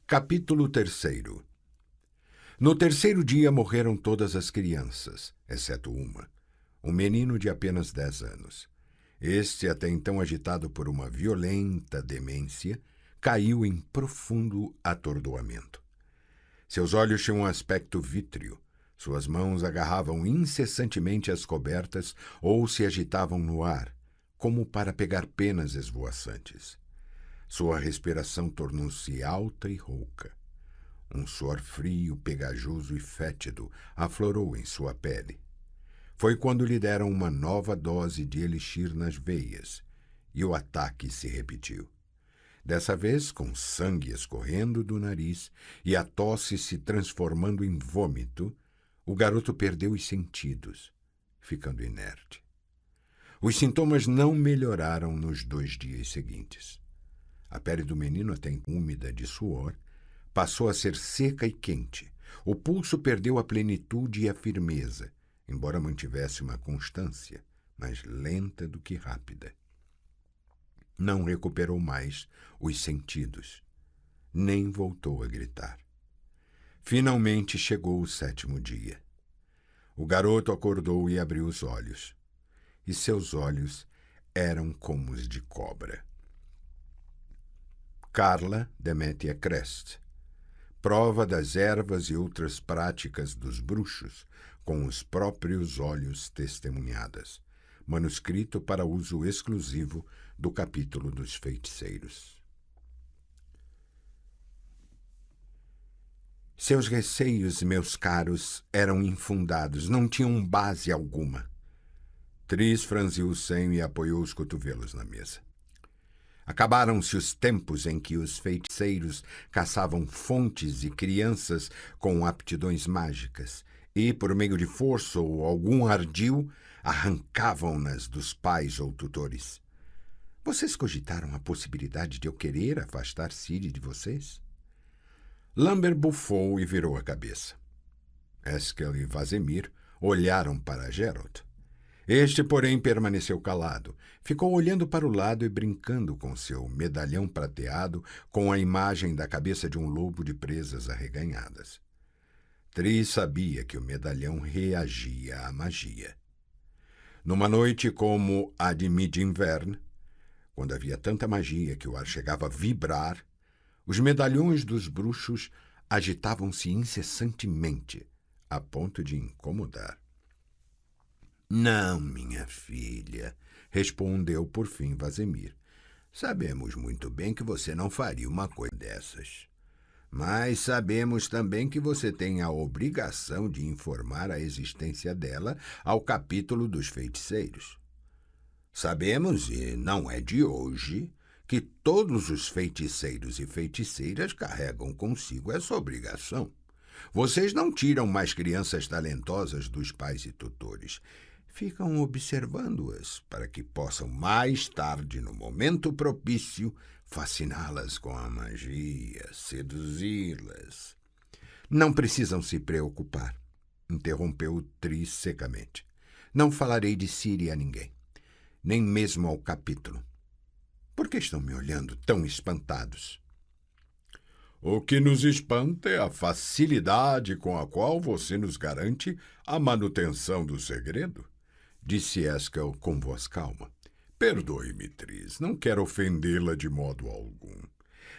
Capítulo 3. No terceiro dia morreram todas as crianças, exceto uma, um menino de apenas 10 anos. Este, até então agitado por uma violenta demência, caiu em profundo atordoamento. Seus olhos tinham um aspecto vítreo, suas mãos agarravam incessantemente as cobertas ou se agitavam no ar, como para pegar penas esvoaçantes. Sua respiração tornou-se alta e rouca. Um suor frio, pegajoso e fétido aflorou em sua pele. Foi quando lhe deram uma nova dose de elixir nas veias, e o ataque se repetiu. Dessa vez, com sangue escorrendo do nariz e a tosse se transformando em vômito, o garoto perdeu os sentidos, ficando inerte. Os sintomas não melhoraram nos 2 dias seguintes. A pele do menino, até úmida de suor, passou a ser seca e quente. O pulso perdeu a plenitude e a firmeza, embora mantivesse uma constância, mais lenta do que rápida. Não recuperou mais os sentidos, nem voltou a gritar. Finalmente chegou o 7º dia. O garoto acordou e abriu os olhos, e seus olhos eram como os de cobra. Carla Demetia Crest. Prova das ervas e outras práticas dos bruxos, com os próprios olhos testemunhadas. Manuscrito para uso exclusivo do capítulo dos feiticeiros. Seus receios, meus caros, eram infundados, não tinham base alguma. Tris franziu o senho e apoiou os cotovelos na mesa. Acabaram-se os tempos em que os feiticeiros caçavam fontes e crianças com aptidões mágicas e, por meio de força ou algum ardil, arrancavam-nas dos pais ou tutores. Vocês cogitaram a possibilidade de eu querer afastar Ciri de vocês? Lambert bufou e virou a cabeça. Eskel e Vazemir olharam para Geralt. Este, porém, permaneceu calado. Ficou olhando para o lado e brincando com seu medalhão prateado com a imagem da cabeça de um lobo de presas arreganhadas. Tris sabia que o medalhão reagia à magia. Numa noite como a de Midinvern, quando havia tanta magia que o ar chegava a vibrar, os medalhões dos bruxos agitavam-se incessantemente, a ponto de incomodar. Não, minha filha, respondeu por fim Vazemir. Sabemos muito bem que você não faria uma coisa dessas. Mas sabemos também que você tem a obrigação de informar a existência dela ao capítulo dos feiticeiros. Sabemos, e não é de hoje, que todos os feiticeiros e feiticeiras carregam consigo essa obrigação. Vocês não tiram mais crianças talentosas dos pais e tutores. Ficam observando-as para que possam mais tarde, no momento propício, fasciná-las com a magia, seduzi-las. Não precisam se preocupar, interrompeu Tris secamente. Não falarei de Ciri a ninguém, nem mesmo ao capítulo. Por que estão me olhando tão espantados? O que nos espanta é a facilidade com a qual você nos garante a manutenção do segredo, disse Eskel com voz calma. Perdoe-me, Tris, não quero ofendê-la de modo algum.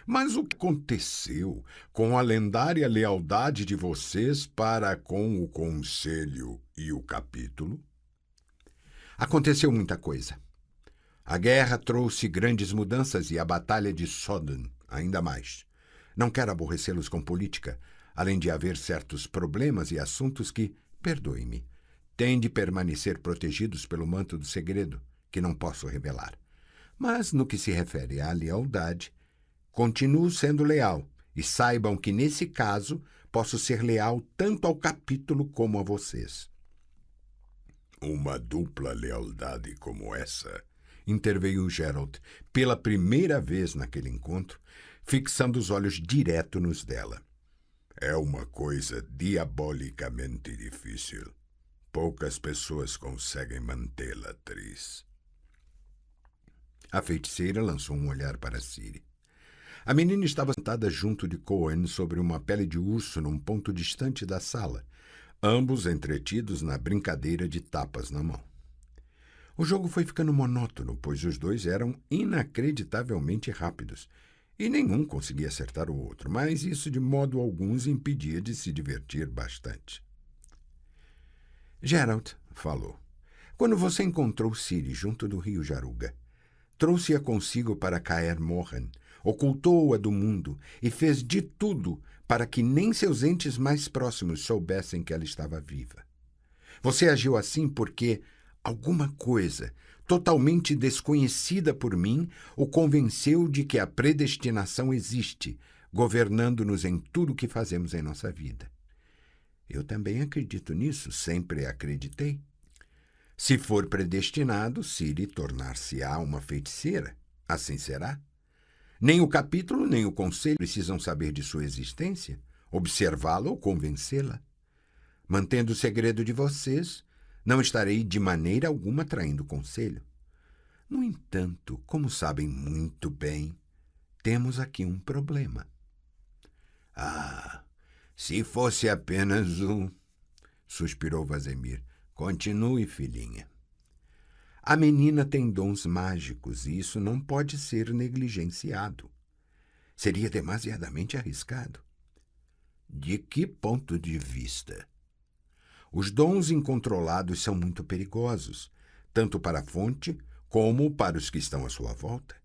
Mas o que aconteceu com a lendária lealdade de vocês para com o conselho e o capítulo? Aconteceu muita coisa. A guerra trouxe grandes mudanças e a batalha de Sodden ainda mais. Não quero aborrecê-los com política, além de haver certos problemas e assuntos que, perdoe-me, têm de permanecer protegidos pelo manto do segredo, que não posso revelar. Mas, no que se refere à lealdade, continuo sendo leal, e saibam que, nesse caso, posso ser leal tanto ao capítulo como a vocês. Uma dupla lealdade como essa, interveio Geralt, pela primeira vez naquele encontro, fixando os olhos direto nos dela. É uma coisa diabolicamente difícil. Poucas pessoas conseguem mantê-la, Tris. A feiticeira lançou um olhar para Ciri. A menina estava sentada junto de Cohen sobre uma pele de urso num ponto distante da sala, ambos entretidos na brincadeira de tapas na mão. O jogo foi ficando monótono, pois os dois eram inacreditavelmente rápidos, e nenhum conseguia acertar o outro, mas isso de modo algum os impedia de se divertir bastante. Geralt falou. Quando você encontrou Ciri junto do rio Jaruga, trouxe-a consigo para Caer Morhen, ocultou-a do mundo e fez de tudo para que nem seus entes mais próximos soubessem que ela estava viva. Você agiu assim porque alguma coisa, totalmente desconhecida por mim, o convenceu de que a predestinação existe, governando-nos em tudo o que fazemos em nossa vida. Eu também acredito nisso, sempre acreditei. Se for predestinado, Ciri tornar-se-á uma feiticeira. Assim será. Nem o capítulo, nem o conselho precisam saber de sua existência, observá-la ou convencê-la. Mantendo o segredo de vocês, não estarei de maneira alguma traindo o conselho. No entanto, como sabem muito bem, temos aqui um problema. Se fosse apenas um, suspirou Vazemir. Continue, filhinha. A menina tem dons mágicos e isso não pode ser negligenciado. Seria demasiadamente arriscado. De que ponto de vista? Os dons incontrolados são muito perigosos, tanto para a fonte como para os que estão à sua volta.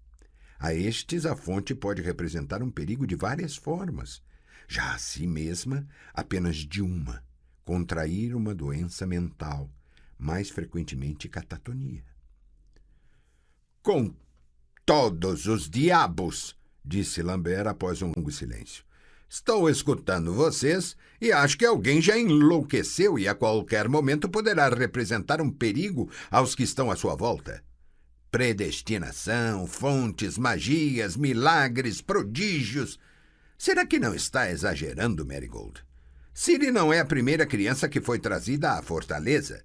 A estes, a fonte pode representar um perigo de várias formas. Já a si mesma, apenas de uma: contrair uma doença mental, mais frequentemente catatonia. Com todos os diabos, disse Lambert após um longo silêncio. Estou escutando vocês e acho que alguém já enlouqueceu e a qualquer momento poderá representar um perigo aos que estão à sua volta. Predestinação, fontes, magias, milagres, prodígios. Será que não está exagerando, Marigold? Ciri não é a primeira criança que foi trazida à fortaleza.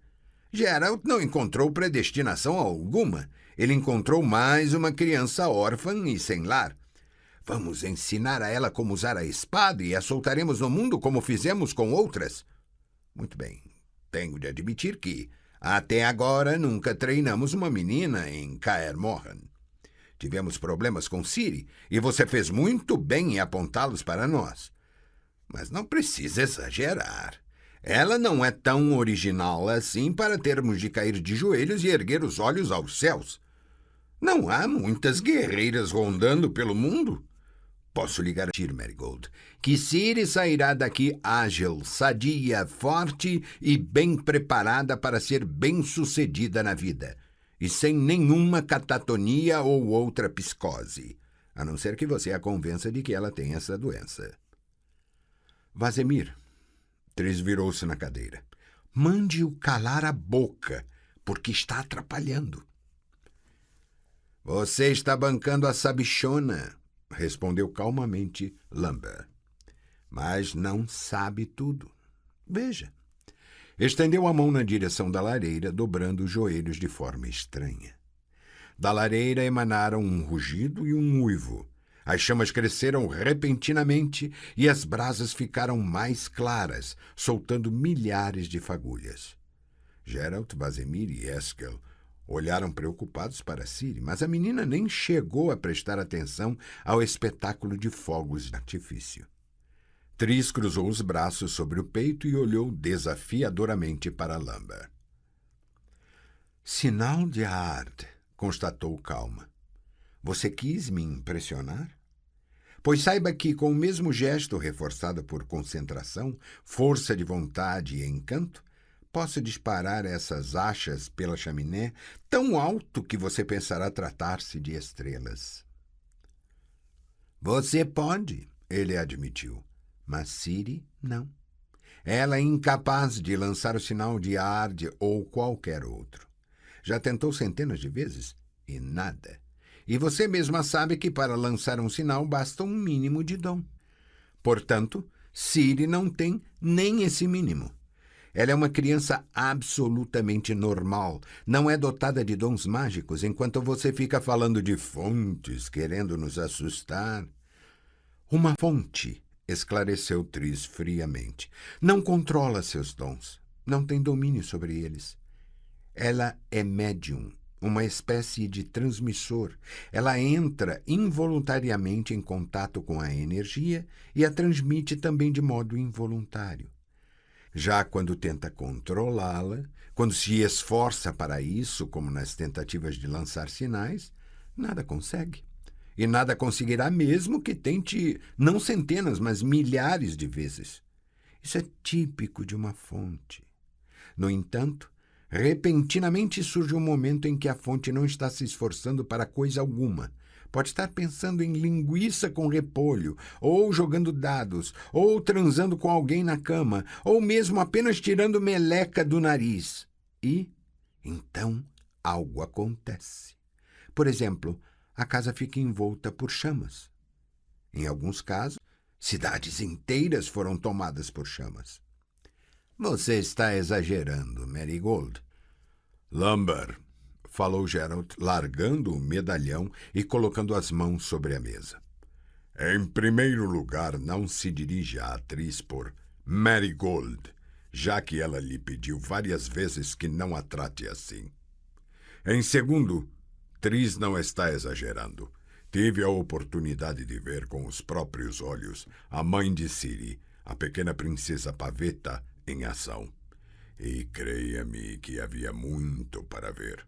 Geralt não encontrou predestinação alguma. Ele encontrou mais uma criança órfã e sem lar. Vamos ensinar a ela como usar a espada e a soltaremos no mundo como fizemos com outras? Muito bem, tenho de admitir que, até agora, nunca treinamos uma menina em Caer Morhen. Tivemos problemas com Ciri e você fez muito bem em apontá-los para nós. Mas não precisa exagerar. Ela não é tão original assim para termos de cair de joelhos e erguer os olhos aos céus. Não há muitas guerreiras rondando pelo mundo. Posso lhe garantir, Marigold, que Ciri sairá daqui ágil, sadia, forte e bem preparada para ser bem-sucedida na vida, e sem nenhuma catatonia ou outra psicose, a não ser que você a convença de que ela tem essa doença. Vazemir, Triss virou-se na cadeira. Mande-o calar a boca, porque está atrapalhando. Você está bancando a sabichona, respondeu calmamente Lambert. Mas não sabe tudo. Veja. Estendeu a mão na direção da lareira, dobrando os joelhos de forma estranha. Da lareira emanaram um rugido e um uivo. As chamas cresceram repentinamente e as brasas ficaram mais claras, soltando milhares de fagulhas. Geralt, Vazemir e Eskel olharam preocupados para Ciri, mas a menina nem chegou a prestar atenção ao espetáculo de fogos de artifício. Triss cruzou os braços sobre o peito e olhou desafiadoramente para Lambert. Sinal de Ard, constatou calma. Você quis me impressionar? Pois saiba que, com o mesmo gesto reforçado por concentração, força de vontade e encanto, posso disparar essas achas pela chaminé tão alto que você pensará tratar-se de estrelas. Você pode, ele admitiu, mas Ciri não. Ela é incapaz de lançar o sinal de Ard ou qualquer outro. Já tentou centenas de vezes e nada. E você mesma sabe que para lançar um sinal basta um mínimo de dom. Portanto, Ciri não tem nem esse mínimo. Ela é uma criança absolutamente normal, não é dotada de dons mágicos, enquanto você fica falando de fontes, querendo nos assustar. Uma fonte, esclareceu Tris friamente. Não controla seus dons. Não tem domínio sobre eles. Ela é médium, uma espécie de transmissor. Ela entra involuntariamente em contato com a energia e a transmite também de modo involuntário. Já quando tenta controlá-la, quando se esforça para isso, como nas tentativas de lançar sinais, nada consegue. E nada conseguirá mesmo que tente não centenas, mas milhares de vezes. Isso é típico de uma fonte. No entanto, repentinamente surge um momento em que a fonte não está se esforçando para coisa alguma. Pode estar pensando em linguiça com repolho, ou jogando dados, ou transando com alguém na cama, ou mesmo apenas tirando meleca do nariz. E, então, algo acontece. Por exemplo, a casa fica envolta por chamas. Em alguns casos, cidades inteiras foram tomadas por chamas. Você está exagerando, Marigold. Lumber, falou Gerald, largando o medalhão e colocando as mãos sobre a mesa. Em primeiro lugar, não se dirige à atriz por Marigold, já que ela lhe pediu várias vezes que não a trate assim. Em segundo, Tris não está exagerando. Tive a oportunidade de ver com os próprios olhos a mãe de Ciri, a pequena princesa Pavetta, em ação. E creia-me que havia muito para ver.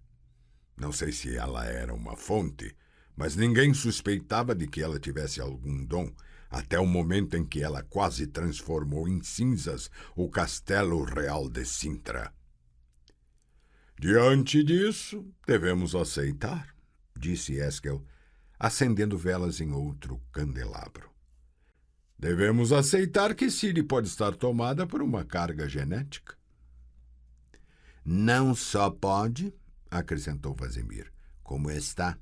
Não sei se ela era uma fonte, mas ninguém suspeitava de que ela tivesse algum dom, até o momento em que ela quase transformou em cinzas o castelo real de Sintra. Diante disso, devemos aceitar, disse Eskel, acendendo velas em outro candelabro. Devemos aceitar que Ciri pode estar tomada por uma carga genética. Não só pode, acrescentou Vazimir, como está.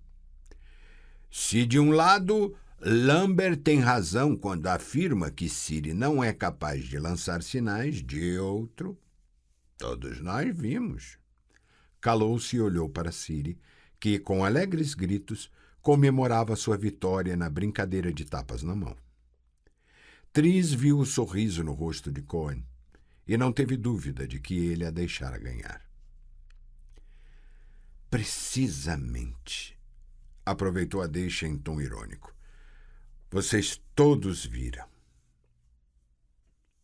Se de um lado, Lambert tem razão quando afirma que Ciri não é capaz de lançar sinais, de outro, todos nós vimos. Calou-se e olhou para Ciri, que, com alegres gritos, comemorava sua vitória na brincadeira de tapas na mão. Tris viu o sorriso no rosto de Cohen e não teve dúvida de que ele a deixara ganhar. Precisamente, aproveitou a deixa em tom irônico. Vocês todos viram.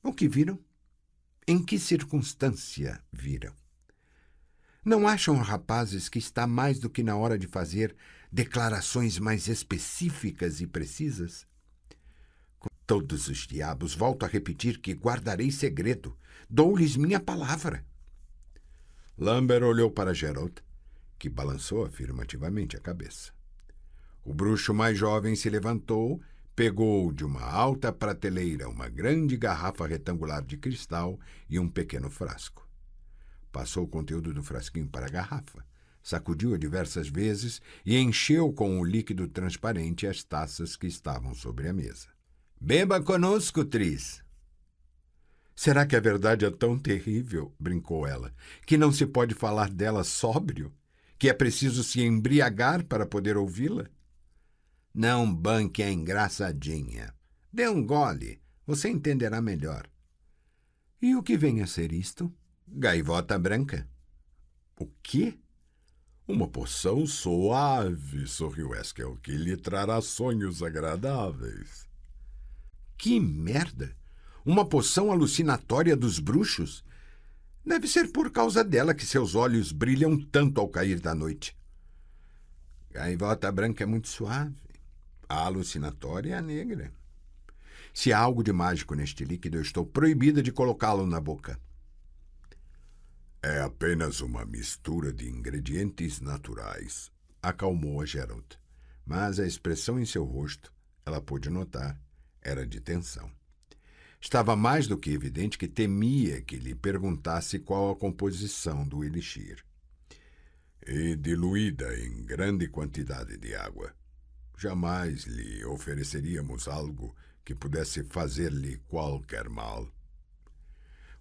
O que viram? Em que circunstância viram? Não acham, rapazes, que está mais do que na hora de fazer declarações mais específicas e precisas? Com todos os diabos, volto a repetir que guardarei segredo. Dou-lhes minha palavra. Lambert olhou para Gerald, que balançou afirmativamente a cabeça. O bruxo mais jovem se levantou, pegou de uma alta prateleira uma grande garrafa retangular de cristal e um pequeno frasco. Passou o conteúdo do frasquinho para a garrafa, sacudiu-a diversas vezes e encheu com o líquido transparente as taças que estavam sobre a mesa. Beba conosco, Tris. Será que a verdade é tão terrível, brincou ela, que não se pode falar dela sóbrio? Que é preciso se embriagar para poder ouvi-la? Não banque a engraçadinha. Dê um gole, você entenderá melhor. E o que vem a ser isto? Gaivota branca. O quê? Uma poção suave, sorriu Eskel, que lhe trará sonhos agradáveis. Que merda! Uma poção alucinatória dos bruxos? Deve ser por causa dela que seus olhos brilham tanto ao cair da noite. Gaivota branca é muito suave. A alucinatória é a negra. Se há algo de mágico neste líquido, eu estou proibida de colocá-lo na boca. É apenas uma mistura de ingredientes naturais, acalmou a Gerald. Mas a expressão em seu rosto, ela pôde notar, era de tensão. Estava mais do que evidente que temia que lhe perguntasse qual a composição do elixir. E diluída em grande quantidade de água. Jamais lhe ofereceríamos algo que pudesse fazer-lhe qualquer mal.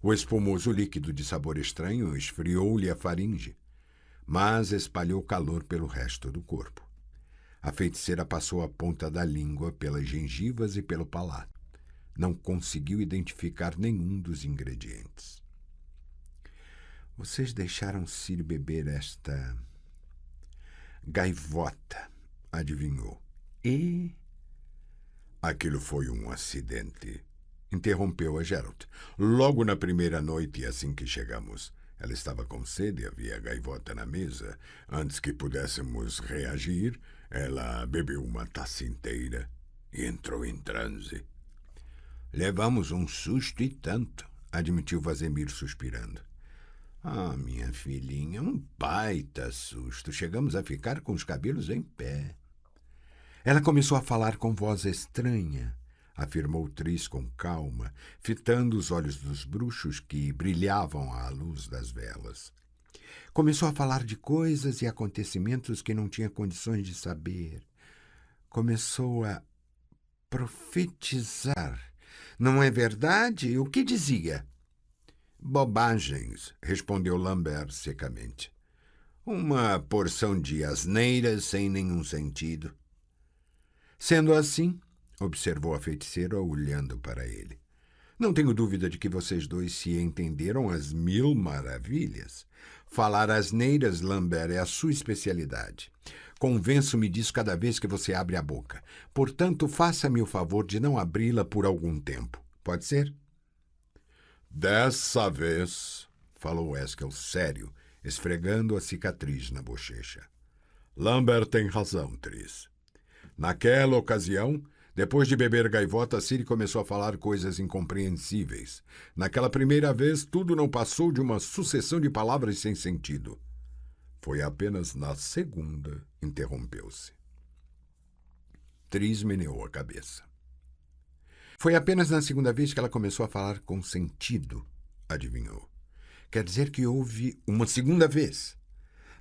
O espumoso líquido de sabor estranho esfriou-lhe a faringe, mas espalhou calor pelo resto do corpo. A feiticeira passou a ponta da língua pelas gengivas e pelo palato. Não conseguiu identificar nenhum dos ingredientes. Vocês deixaram Ciri beber esta gaivota, adivinhou. E... Aquilo foi um acidente, interrompeu a Geralt. Logo na primeira noite, assim que chegamos. Ela estava com sede, havia gaivota na mesa. Antes que pudéssemos reagir, ela bebeu uma taça inteira e entrou em transe. Levamos um susto e tanto, admitiu Vazemir suspirando. Ah, minha filhinha, um baita susto. Chegamos a ficar com os cabelos em pé. Ela começou a falar com voz estranha, afirmou Tris com calma, fitando os olhos dos bruxos que brilhavam à luz das velas. Começou a falar de coisas e acontecimentos que não tinha condições de saber. Começou a profetizar. Não é verdade? O que dizia? Bobagens, respondeu Lambert secamente. Uma porção de asneiras sem nenhum sentido. Sendo assim, observou a feiticeira olhando para ele, não tenho dúvida de que vocês dois se entenderam às mil maravilhas. Falar asneiras, Lambert, é a sua especialidade. Convenço-me disso cada vez que você abre a boca. Portanto, faça-me o favor de não abri-la por algum tempo. Pode ser? Dessa vez, falou Eskel sério, esfregando a cicatriz na bochecha. Lambert tem razão, Tris. Naquela ocasião, depois de beber gaivota, Ciri começou a falar coisas incompreensíveis. Naquela primeira vez, tudo não passou de uma sucessão de palavras sem sentido. Foi apenas na segunda, interrompeu-se. Tris meneou a cabeça. Foi apenas na segunda vez que ela começou a falar com sentido, adivinhou. Quer dizer que houve uma segunda vez.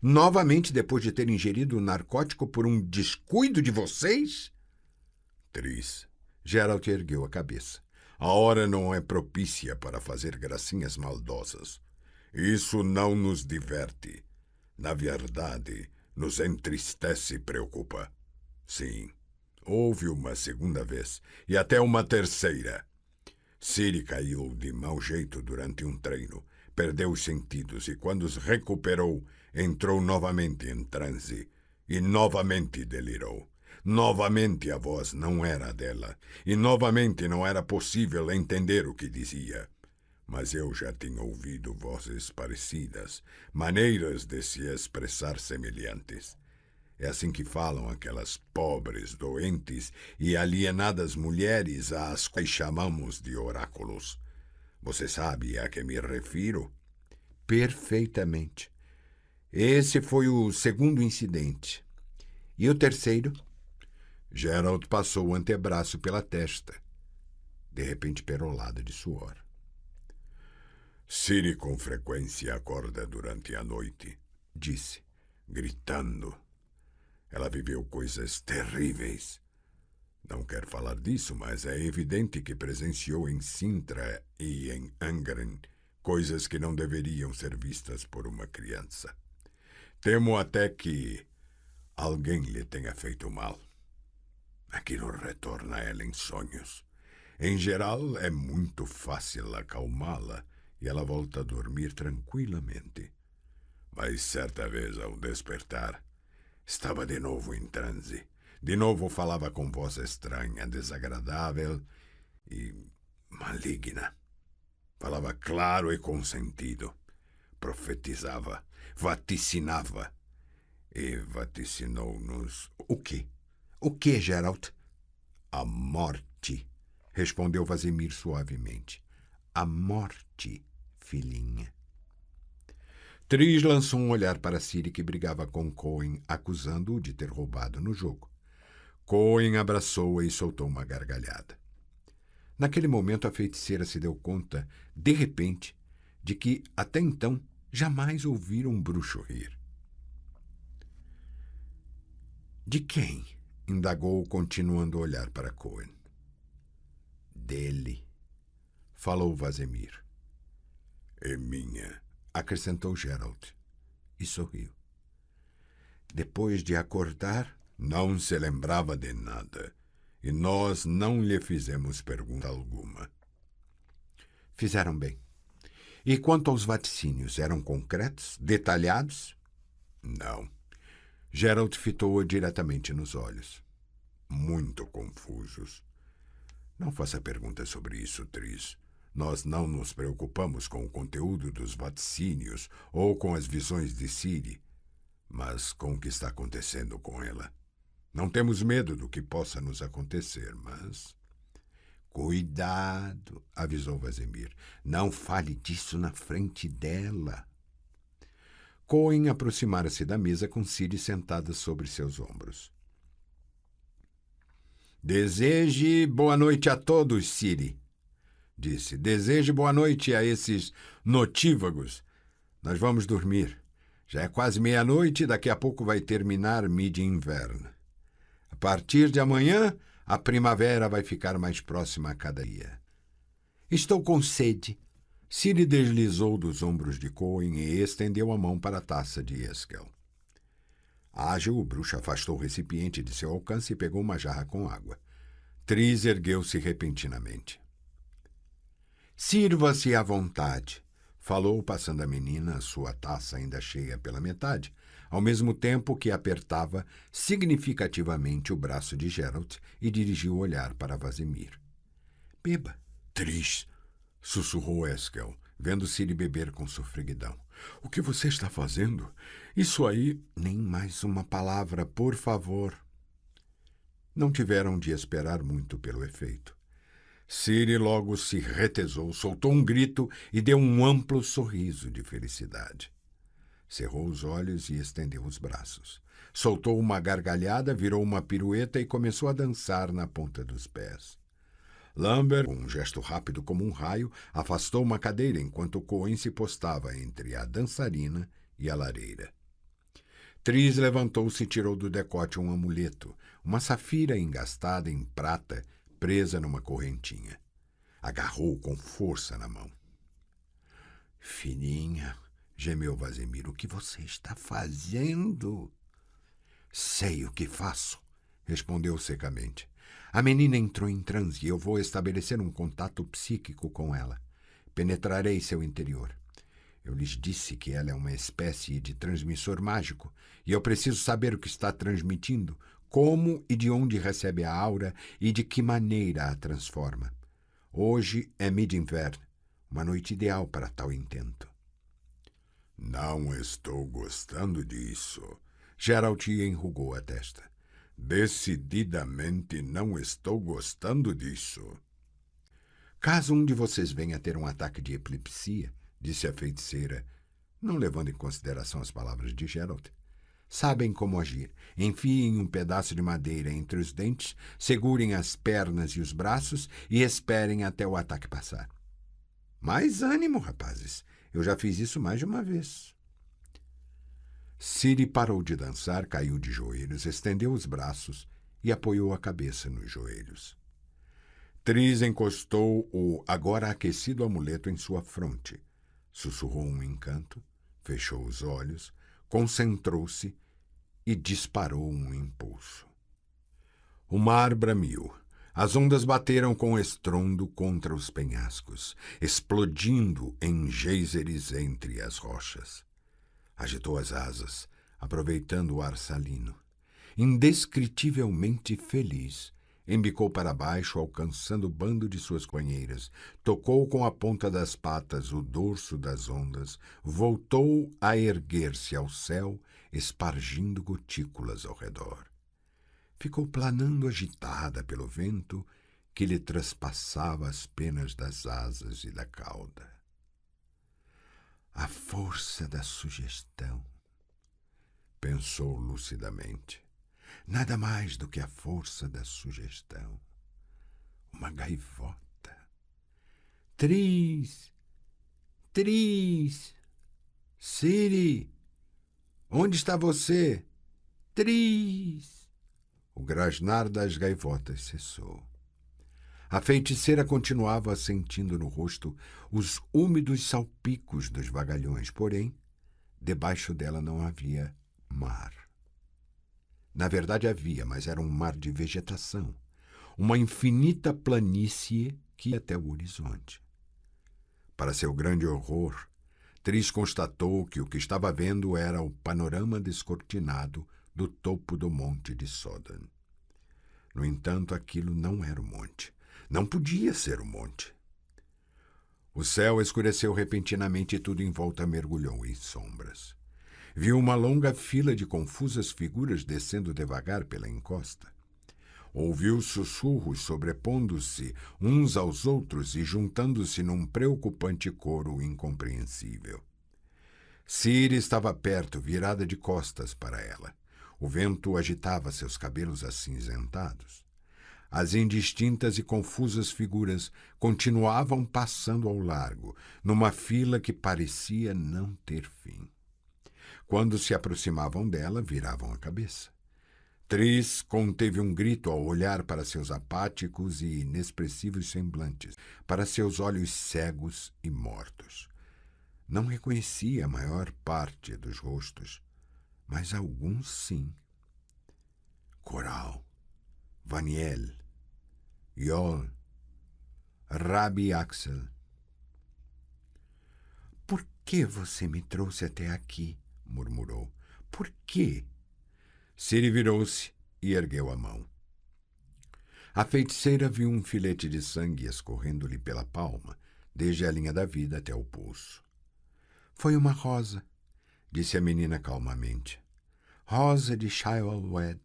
Novamente depois de ter ingerido o narcótico por um descuido de vocês? Tris, Geralt ergueu a cabeça. A hora não é propícia para fazer gracinhas maldosas. Isso não nos diverte. Na verdade, nos entristece e preocupa. Sim, houve uma segunda vez e até uma terceira. Ciri caiu de mau jeito durante um treino, perdeu os sentidos e, quando os recuperou, entrou novamente em transe e novamente delirou. Novamente a voz não era dela e novamente não era possível entender o que dizia. Mas eu já tinha ouvido vozes parecidas, maneiras de se expressar semelhantes. É assim que falam aquelas pobres, doentes e alienadas mulheres às quais chamamos de oráculos. Você sabe a que me refiro? Perfeitamente. Esse foi o segundo incidente. E o terceiro? Geralt passou o antebraço pela testa, de repente perolada de suor. Ciri com frequência acorda durante a noite, disse, gritando. Ela viveu coisas terríveis. Não quero falar disso, mas é evidente que presenciou em Sintra e em Angren coisas que não deveriam ser vistas por uma criança. Temo até que alguém lhe tenha feito mal. Aquilo retorna a ela em sonhos. Em geral, é muito fácil acalmá-la e ela volta a dormir tranquilamente. Mas certa vez, ao despertar, estava de novo em transe. De novo falava com voz estranha, desagradável e maligna. Falava claro e com sentido. Profetizava, vaticinava. E vaticinou-nos o quê? O que, Geralt? A morte, respondeu Vazemir suavemente. A morte, filhinha. Tris lançou um olhar para Ciri, que brigava com Coen, acusando-o de ter roubado no jogo. Coen abraçou-a e soltou uma gargalhada. Naquele momento, a feiticeira se deu conta, de repente, de que, até então, jamais ouvira um bruxo rir. De quem? Indagou, continuando a olhar para Coen. Dele, falou Vazemir. É minha, acrescentou Geralt, e sorriu. Depois de acordar, Não se lembrava de nada, e nós não lhe fizemos pergunta alguma. Fizeram bem. E quanto aos vaticínios, eram concretos, detalhados? Não. Gerald fitou-a diretamente nos olhos. Muito confusos. Não faça perguntas sobre isso, Tris. Nós não nos preocupamos com o conteúdo dos vaticínios ou com as visões de Ciri, mas com o que está acontecendo com ela. Não temos medo do que possa nos acontecer, mas... Cuidado, avisou Vazimir. Não fale disso na frente dela. Cohen aproximara-se da mesa com Ciri sentada sobre seus ombros. Deseje boa noite a todos, Ciri, disse. Deseje boa noite a esses notívagos. Nós vamos dormir. Já é quase meia-noite e daqui a pouco vai terminar mid-inverno. A partir de amanhã, a primavera vai ficar mais próxima a cada dia. Estou com sede. Ciri deslizou dos ombros de Cohen e estendeu a mão para a taça de Eskel. Ágil, o bruxo afastou o recipiente de seu alcance e pegou uma jarra com água. Tris ergueu-se repentinamente. Sirva-se à vontade, falou, passando à menina a sua taça ainda cheia pela metade, ao mesmo tempo que apertava significativamente o braço de Geralt e dirigiu o olhar para Vazimir. Beba. Tris, sussurrou Eskel, vendo Ciri beber com sofreguidão. O que você está fazendo? Isso aí... Nem mais uma palavra, por favor. Não tiveram de esperar muito pelo efeito. Ciri logo se retesou, soltou um grito e deu um amplo sorriso de felicidade. Cerrou os olhos e estendeu os braços. Soltou uma gargalhada, virou uma pirueta e começou a dançar na ponta dos pés. Lambert, com um gesto rápido como um raio, afastou uma cadeira enquanto Cohen se postava entre a dançarina e a lareira. Tris levantou-se e tirou do decote um amuleto, uma safira engastada em prata, presa numa correntinha. Agarrou com força na mão. Filhinha, gemeu Vazimir, o que você está fazendo? Sei o que faço, respondeu secamente. A menina entrou em transe e eu vou estabelecer um contato psíquico com ela. Penetrarei seu interior. Eu lhes disse que ela é uma espécie de transmissor mágico e eu preciso saber o que está transmitindo, como e de onde recebe a aura e de que maneira a transforma. Hoje é mid-inverno, uma noite ideal para tal intento. Não estou gostando disso. Geralt enrugou a testa. Decididamente não estou gostando disso. Caso um de vocês venha a ter um ataque de epilepsia, disse a feiticeira, não levando em consideração as palavras de Geralt, sabem como agir. Enfiem um pedaço de madeira entre os dentes, segurem as pernas e os braços e esperem até o ataque passar. Mais ânimo, rapazes. Eu já fiz isso mais de uma vez. Ciri parou de dançar, caiu de joelhos, estendeu os braços e apoiou a cabeça nos joelhos. Tris encostou o agora aquecido amuleto em sua fronte, sussurrou um encanto, fechou os olhos, concentrou-se e disparou um impulso. O mar bramiu. As ondas bateram com estrondo contra os penhascos, explodindo em geysers entre as rochas. Agitou as asas, aproveitando o ar salino. Indescritivelmente feliz, embicou para baixo, alcançando o bando de suas companheiras, tocou com a ponta das patas o dorso das ondas, voltou a erguer-se ao céu, espargindo gotículas ao redor. Ficou planando agitada pelo vento que lhe traspassava as penas das asas e da cauda. A força da sugestão, pensou lucidamente. Nada mais do que a força da sugestão. Uma gaivota. Tris! Tris! Ciri! Onde está você? Tris! O grasnar das gaivotas cessou. A feiticeira continuava sentindo no rosto os úmidos salpicos dos vagalhões, porém, debaixo dela não havia mar. Na verdade havia, mas era um mar de vegetação, uma infinita planície que ia até o horizonte. Para seu grande horror, Tris constatou que o que estava vendo era o panorama descortinado do topo do monte de Sodan. No entanto, aquilo não era o monte. Não podia ser o monte. O céu escureceu repentinamente e tudo em volta mergulhou em sombras. Viu uma longa fila de confusas figuras descendo devagar pela encosta. Ouviu sussurros sobrepondo-se uns aos outros e juntando-se num preocupante coro incompreensível. Ciri estava perto, virada de costas para ela. O vento agitava seus cabelos acinzentados. As indistintas e confusas figuras continuavam passando ao largo, numa fila que parecia não ter fim. Quando se aproximavam dela, viravam a cabeça. Tris conteve um grito ao olhar para seus apáticos e inexpressivos semblantes, para seus olhos cegos e mortos. Não reconhecia a maior parte dos rostos, mas alguns sim. Coral, Vaniel, Yol, Rabi Axel. "Por que você me trouxe até aqui?" murmurou. "Por quê?" Ciri virou-se e ergueu a mão. A feiticeira viu um filete de sangue escorrendo-lhe pela palma, desde a linha da vida até o pulso. "Foi uma rosa", disse a menina calmamente. "Rosa de Shailwed.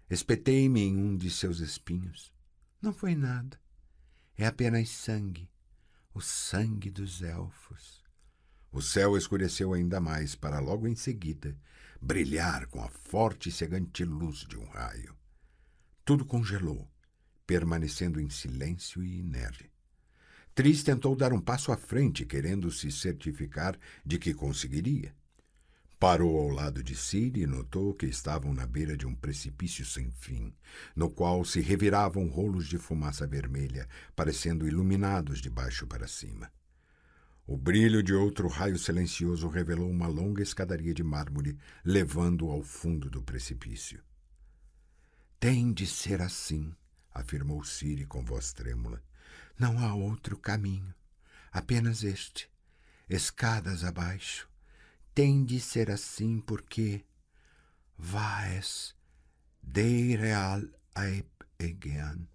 Espetei-me em um de seus espinhos. Não foi nada. É apenas sangue. O sangue dos elfos." O céu escureceu ainda mais para logo em seguida brilhar com a forte e cegante luz de um raio. Tudo congelou, permanecendo em silêncio e inerte. Tris tentou dar um passo à frente, querendo se certificar de que conseguiria. Parou ao lado de Ciri e notou que estavam na beira de um precipício sem fim, no qual se reviravam rolos de fumaça vermelha, parecendo iluminados de baixo para cima. O brilho de outro raio silencioso revelou uma longa escadaria de mármore, levando ao fundo do precipício. "Tem de ser assim", afirmou Ciri com voz trêmula. "Não há outro caminho, apenas este, escadas abaixo. Tem de ser assim porque Vaes Deireal Aib Egean."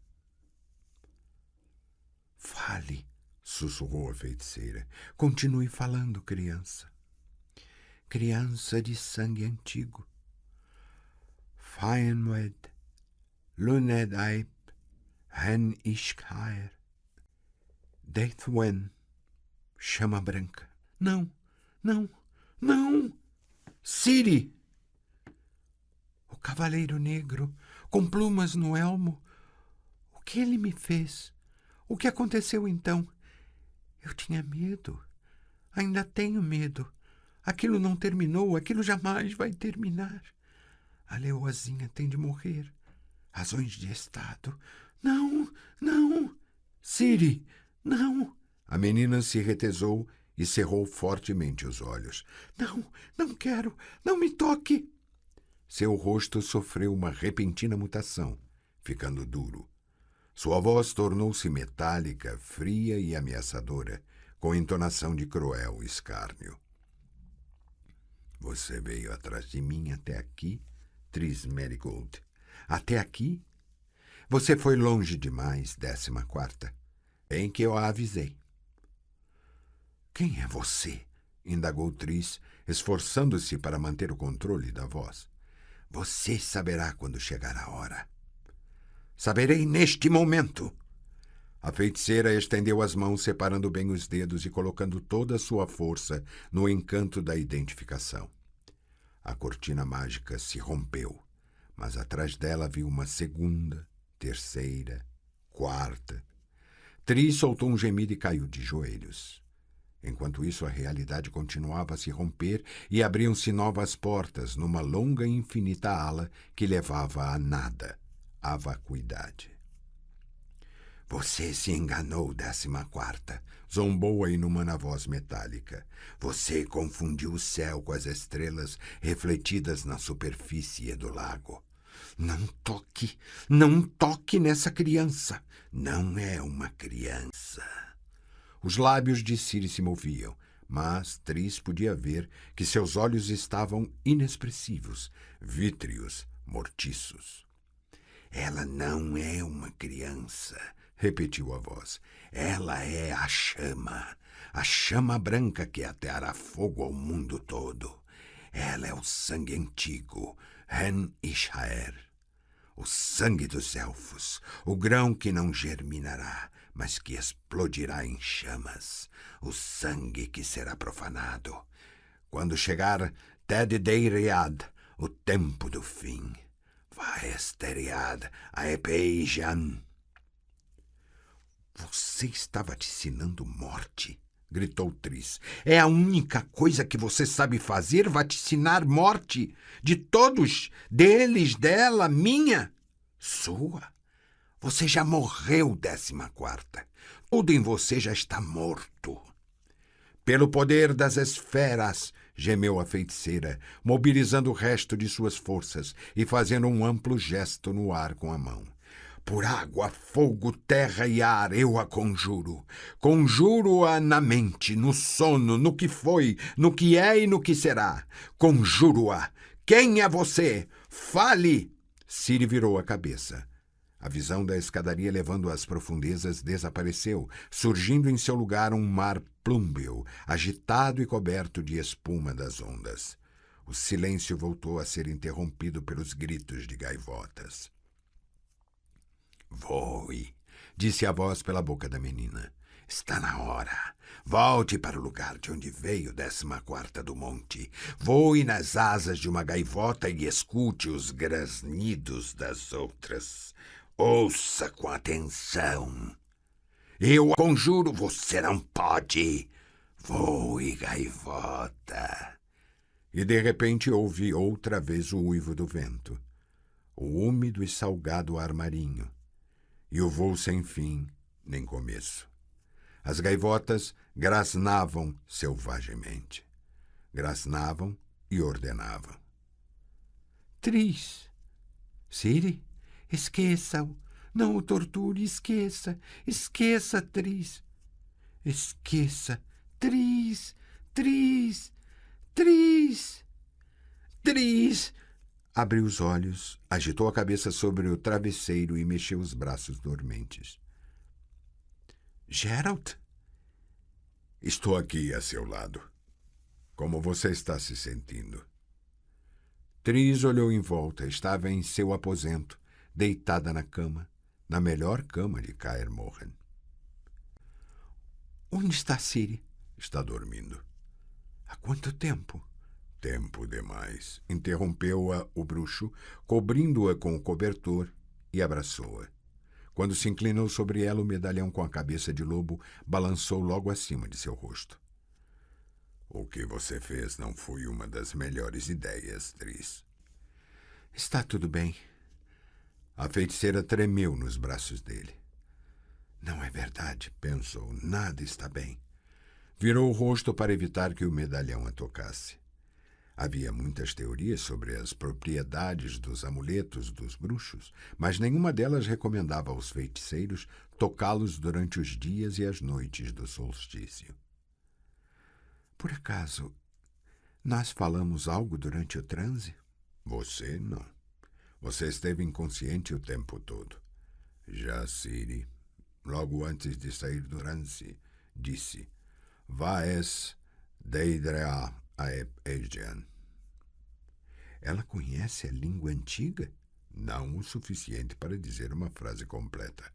"Fale", sussurrou a feiticeira. "Continue falando, criança. Criança de sangue antigo. Faenwed, Luned Aib, Hen Ishkaer. Deithwen, chama branca." "Não, não, não! Ciri!" "O cavaleiro negro, com plumas no elmo. O que ele me fez? O que aconteceu então? Eu tinha medo. Ainda tenho medo. Aquilo não terminou, aquilo jamais vai terminar. A leoazinha tem de morrer. Razões de estado. Não, não! Ciri, não!" A menina se retesou e cerrou fortemente os olhos. "Não, não quero! Não me toque!" Seu rosto sofreu uma repentina mutação, ficando duro. Sua voz tornou-se metálica, fria e ameaçadora, com entonação de cruel escárnio. "Você veio atrás de mim até aqui, Tris Merigold? Até aqui? Você foi longe demais, 14ª, em que eu a avisei." "Quem é você?" indagou Tris, esforçando-se para manter o controle da voz. "Você saberá quando chegar a hora." "Saberei neste momento." A feiticeira estendeu as mãos, separando bem os dedos e colocando toda a sua força no encanto da identificação. A cortina mágica se rompeu, mas atrás dela viu uma segunda, terceira, quarta. Tris soltou um gemido e caiu de joelhos. Enquanto isso, a realidade continuava a se romper e abriam-se novas portas numa longa e infinita ala que levava a nada, à vacuidade. Você se enganou, 14ª, zombou a inumana voz metálica. Você confundiu o céu com as estrelas refletidas na superfície do lago. Não toque nessa criança. Não é uma criança. Os lábios de Ciri se moviam, mas Tris podia ver que seus olhos estavam inexpressivos, vítreos, mortiços. Ela não é uma criança, repetiu a voz. Ela é a chama branca que ateará fogo ao mundo todo. Ela é o sangue antigo, Ren-Ishaer, o sangue dos elfos, o grão que não germinará, mas que explodirá em chamas, o sangue que será profanado. Quando chegar Ted-Deiread, o tempo do fim, Vaesteriad Aepeijan. Você está vaticinando morte? Gritou Tris. É a única coisa que você sabe fazer, vaticinar morte? De todos, deles, dela, minha, sua. Você já morreu, 14ª. Tudo em você já está morto. Pelo poder das esferas, gemeu a feiticeira, mobilizando o resto de suas forças e fazendo um amplo gesto no ar com a mão. Por água, fogo, terra e ar eu a conjuro. Conjuro-a na mente, no sono, no que foi, no que é e no que será. Conjuro-a. Quem é você? Fale! Ciri virou a cabeça. A visão da escadaria levando às profundezas desapareceu, surgindo em seu lugar um mar plúmbeo, agitado e coberto de espuma das ondas. O silêncio voltou a ser interrompido pelos gritos de gaivotas. Voe, disse a voz pela boca da menina. Está na hora. Volte para o lugar de onde veio, 14ª do monte. Voe nas asas de uma gaivota e escute os grasnidos das outras. Ouça com atenção. Eu conjuro, você não pode. Voe, gaivota. E de repente houve outra vez o uivo do vento, o úmido e salgado ar marinho, e o voo sem fim nem começo. As gaivotas grasnavam selvagemente. Grasnavam e ordenavam. Tris. Ciri, esqueça-o. Não o torture, esqueça. Esqueça, Tris. Esqueça. Tris. Tris. Tris. Tris. Abriu os olhos, agitou a cabeça sobre o travesseiro e mexeu os braços dormentes. Geralt? Estou aqui a seu lado. Como você está se sentindo? Tris olhou em volta. Estava em seu aposento, deitada na cama, na melhor cama de Kaer Morhen. Onde está Ciri? Está dormindo. Há quanto tempo? Tempo demais. Interrompeu-a o bruxo, cobrindo-a com o cobertor, e abraçou-a. Quando se inclinou sobre ela, o medalhão com a cabeça de lobo balançou logo acima de seu rosto. O que você fez não foi uma das melhores ideias, Tris. Está tudo bem. A feiticeira tremeu nos braços dele. Não é verdade, pensou. Nada está bem. Virou o rosto para evitar que o medalhão a tocasse. Havia muitas teorias sobre as propriedades dos amuletos dos bruxos, mas nenhuma delas recomendava aos feiticeiros tocá-los durante os dias e as noites do solstício. Por acaso, nós falamos algo durante o transe? Você não. Você esteve inconsciente o tempo todo. Já Ciri, logo antes de sair do transe, disse: Vaes deidrea aep-egean. Ela conhece a língua antiga? Não o suficiente para dizer uma frase completa.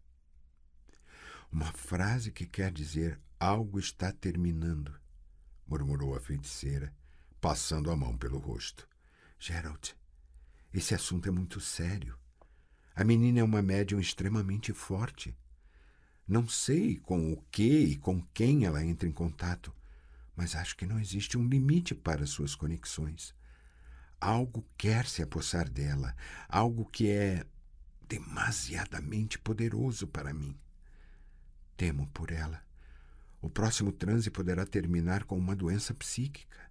Uma frase que quer dizer algo está terminando, murmurou a feiticeira, passando a mão pelo rosto. Geralt, esse assunto é muito sério. A menina é uma médium extremamente forte. Não sei com o que e com quem ela entra em contato, mas acho que não existe um limite para suas conexões. Algo quer se apossar dela, algo que é demasiadamente poderoso para mim. temo por ela. O próximo transe poderá terminar com uma doença psíquica.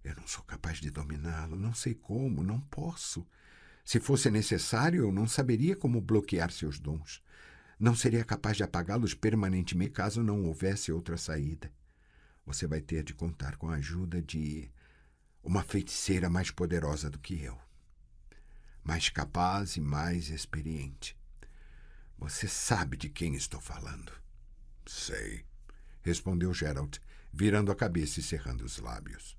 Eu não sou capaz de dominá-lo, não sei como, não posso. Se fosse necessário, eu não saberia como bloquear seus dons. Não seria capaz de apagá-los permanentemente caso não houvesse outra saída. Você vai ter de contar com a ajuda de uma feiticeira mais poderosa do que eu. Mais capaz e mais experiente. Você sabe de quem estou falando. Sei, respondeu Geralt, virando a cabeça e cerrando os lábios.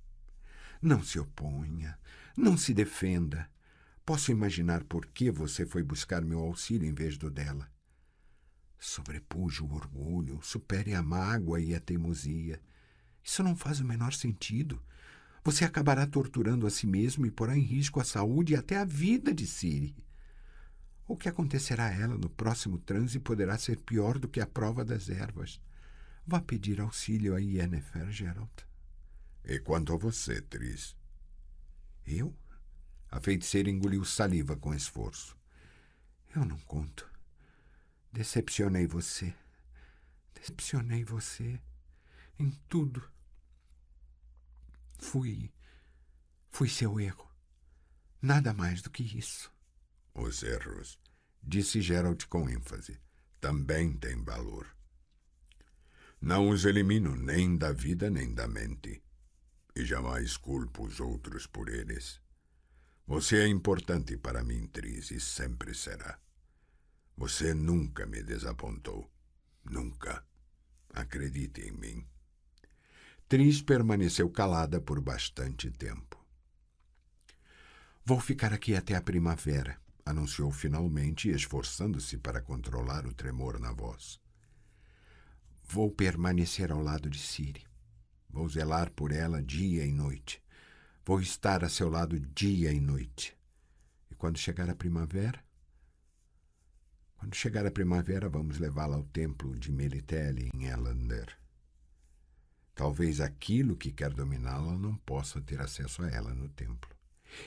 Não se oponha, não se defenda. Posso imaginar por que você foi buscar meu auxílio em vez do dela. Sobrepuja o orgulho, supere a mágoa e a teimosia. Isso não faz o menor sentido. Você acabará torturando a si mesmo e porá em risco a saúde e até a vida de Ciri. O que acontecerá a ela no próximo transe poderá ser pior do que a prova das ervas. Vá pedir auxílio a Yennefer, Geralt. E quanto a você, Triss? Eu? A feiticeira engoliu saliva com esforço. Eu não conto. Decepcionei você. Decepcionei você. Em tudo. Fui seu erro. Nada mais do que isso. Os erros, disse Geralt com ênfase, também têm valor. Não os elimino nem da vida nem da mente. E jamais culpo os outros por eles. Você é importante para mim, Triss, e sempre será. Você nunca me desapontou. Nunca. Acredite em mim. Triss permaneceu calada por bastante tempo. Vou ficar aqui até a primavera, anunciou finalmente, esforçando-se para controlar o tremor na voz. Vou permanecer ao lado de Ciri. Vou zelar por ela dia e noite. Vou estar a seu lado dia e noite. E quando chegar a primavera? Quando chegar a primavera, vamos levá-la ao templo de Melitele em Elander. Talvez aquilo que quer dominá-la não possa ter acesso a ela no templo.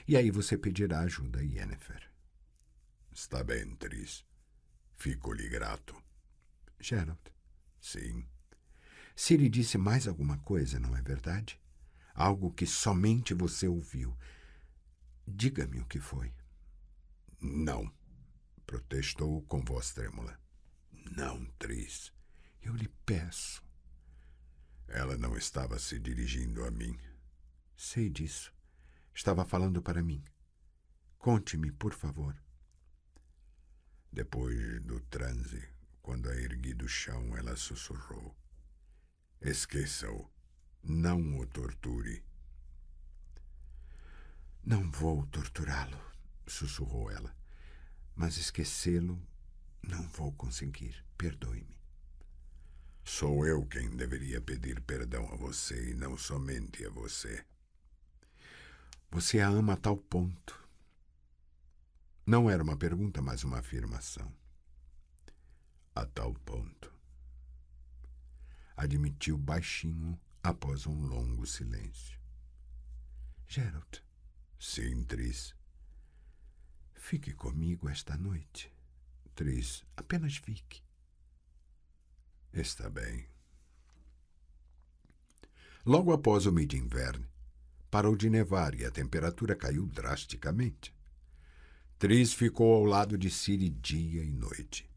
E aí você pedirá ajuda a Yennefer. Está bem, Triss. Fico-lhe grato. Geralt. Sim. Ciri disse mais alguma coisa, não é verdade? Algo que somente você ouviu. Diga-me o que foi. Não, protestou com voz trêmula. Não, Triss. Eu lhe peço. Ela não estava se dirigindo a mim. Sei disso. Estava falando para mim. Conte-me, por favor. Depois do transe, quando a ergui do chão, ela sussurrou. Esqueça-o. Não o torture. Não vou torturá-lo, sussurrou ela. Mas esquecê-lo não vou conseguir. Perdoe-me. Sou eu quem deveria pedir perdão a você e não somente a você. Você a ama a tal ponto. Não era uma pergunta, mas uma afirmação. A tal ponto. Admitiu baixinho após um longo silêncio. Geralt. Sim, Triss. Fique comigo esta noite. Triss, apenas fique. Está bem. Logo após o mid-inverno, parou de nevar e a temperatura caiu drasticamente. Triss ficou ao lado de Ciri dia e noite.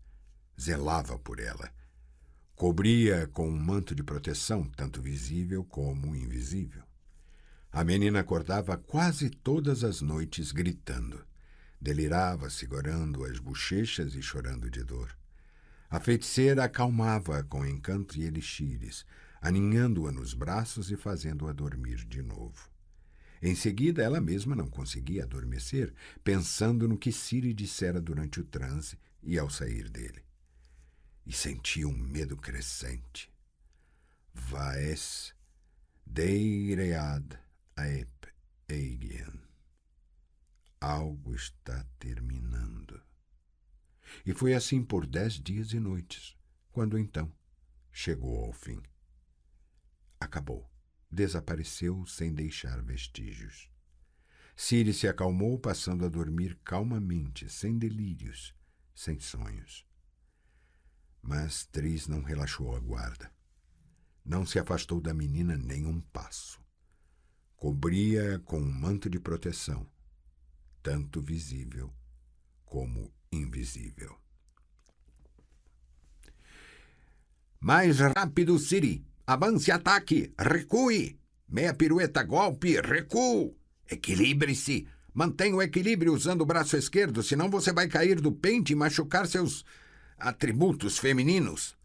Zelava por ela. Cobria com um manto de proteção, tanto visível como invisível. A menina acordava quase todas as noites gritando. Delirava, segurando as bochechas e chorando de dor. A feiticeira acalmava-a com encanto e elixires, aninhando-a nos braços e fazendo-a dormir de novo. Em seguida, ela mesma não conseguia adormecer, pensando no que Ciri dissera durante o transe e ao sair dele. E sentia um medo crescente. Vaes deiread aep eigen. Algo está terminando. E foi assim por 10 dias e noites, quando então chegou ao fim. Acabou. Desapareceu sem deixar vestígios. Ciri se acalmou, passando a dormir calmamente, sem delírios, sem sonhos. Mas Tris não relaxou a guarda. Não se afastou da menina nem um passo. Cobria com um manto de proteção, tanto visível como invisível. Mais rápido, Ciri! Avance, ataque! Recue! Meia pirueta, golpe, recuo! Equilibre-se! Mantenha o equilíbrio usando o braço esquerdo, senão você vai cair do pente e machucar seus atributos femininos.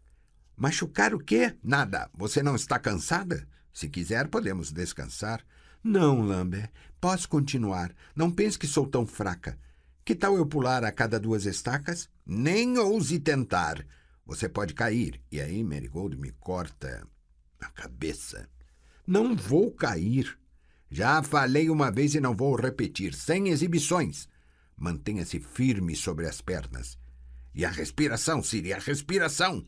Machucar o quê? Nada. Você não está cansada? Se quiser, podemos descansar. Não, Lambert. Posso continuar. Não pense que sou tão fraca. Que tal eu pular a cada 2 estacas? Nem ouse tentar. Você pode cair. E aí Marigold me corta a cabeça. Não vou cair. Já falei uma vez e não vou repetir. Sem exibições. Mantenha-se firme sobre as pernas. E a respiração, Ciri, a respiração.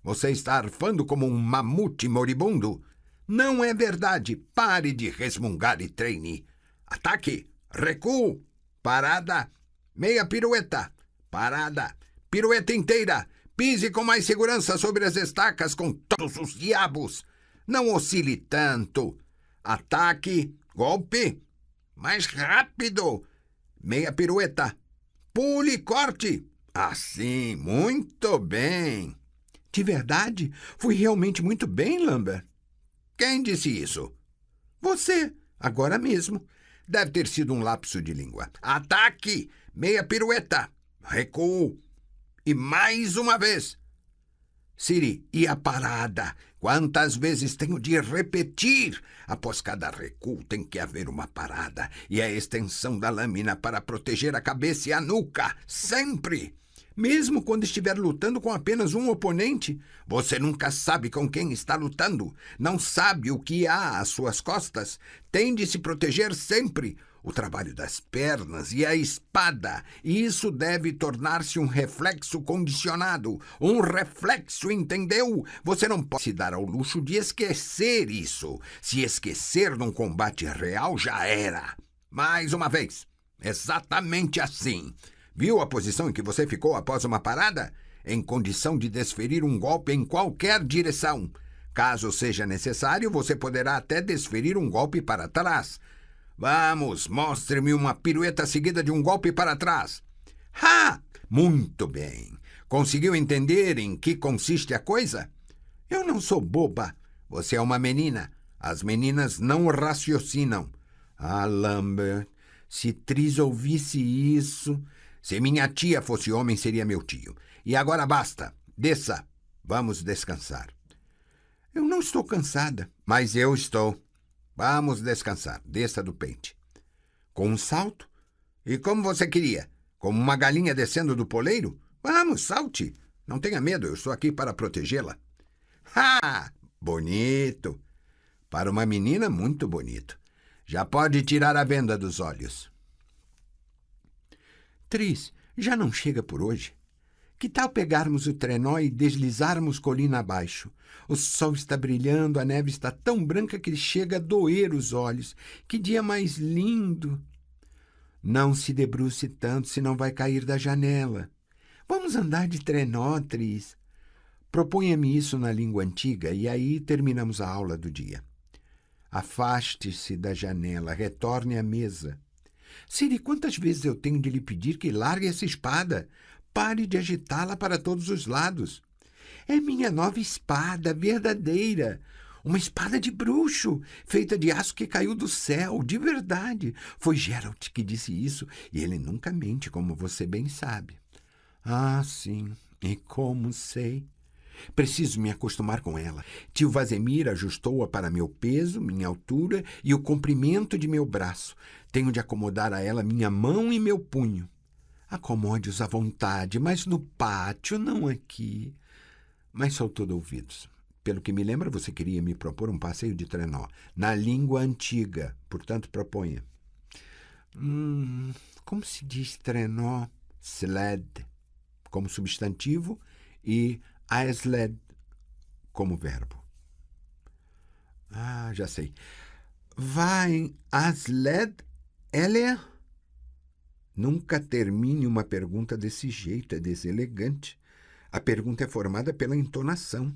Você está arfando como um mamute moribundo. Não é verdade. Pare de resmungar e treine. Ataque. Recuo. Parada. Meia pirueta. Parada. Pirueta inteira. Pise com mais segurança sobre as estacas com todos os diabos. Não oscile tanto. Ataque. Golpe. Mais rápido. Meia pirueta. Pule e corte. Assim, muito bem. De verdade? Fui realmente muito bem, Lambert? Quem disse isso? Você, agora mesmo. Deve ter sido um lapso de língua. Ataque! Meia pirueta! Recuo! E mais uma vez! Ciri, e a parada? Quantas vezes tenho de repetir? Após cada recuo tem que haver uma parada e a extensão da lâmina para proteger a cabeça e a nuca. Sempre! Mesmo quando estiver lutando com apenas um oponente, você nunca sabe com quem está lutando. Não sabe o que há às suas costas. Tem de se proteger sempre. O trabalho das pernas e a espada. E isso deve tornar-se um reflexo condicionado. Um reflexo, entendeu? Você não pode se dar ao luxo de esquecer isso. Se esquecer num combate real, já era. Mais uma vez. Exatamente assim. Viu a posição em que você ficou após uma parada? Em condição de desferir um golpe em qualquer direção. Caso seja necessário, você poderá até desferir um golpe para trás. Vamos, mostre-me uma pirueta seguida de um golpe para trás. Ha! Muito bem. Conseguiu entender em que consiste a coisa? Eu não sou boba. Você é uma menina. As meninas não raciocinam. Ah, Lambert, se Tris ouvisse isso... Se minha tia fosse homem, seria meu tio. E agora basta. Desça. Vamos descansar. Eu não estou cansada. Mas eu estou. Vamos descansar. Desça do pente. Com um salto? E como você queria? Como uma galinha descendo do poleiro? Vamos, salte. Não tenha medo, eu estou aqui para protegê-la. Ha! Bonito. Para uma menina, muito bonito. Já pode tirar a venda dos olhos. Tris, já não chega por hoje? Que tal pegarmos o trenó e deslizarmos colina abaixo? O sol está brilhando, a neve está tão branca que chega a doer os olhos. Que dia mais lindo! Não se debruce tanto, senão vai cair da janela. Vamos andar de trenó, Tris. Proponha-me isso na língua antiga e aí terminamos a aula do dia. Afaste-se da janela, retorne à mesa. Ciri, quantas vezes eu tenho de lhe pedir que largue essa espada? Pare de agitá-la para todos os lados. É minha nova espada, verdadeira. Uma espada de bruxo, feita de aço que caiu do céu, de verdade. Foi Geralt que disse isso, e ele nunca mente, como você bem sabe. Ah, sim, e como sei. Preciso me acostumar com ela. Tio Vazemir ajustou-a para meu peso, minha altura e o comprimento de meu braço. Tenho de acomodar a ela minha mão e meu punho. Acomode-os à vontade, mas no pátio, não aqui. Mas sou todo ouvidos. Pelo que me lembra, você queria me propor um passeio de trenó. Na língua antiga, portanto, proponha. Como se diz trenó? Sled, como substantivo, e Aesled como verbo. Ah, já sei. Vai em Aesled, Elia? Nunca termine uma pergunta desse jeito, é deselegante. A pergunta é formada pela entonação.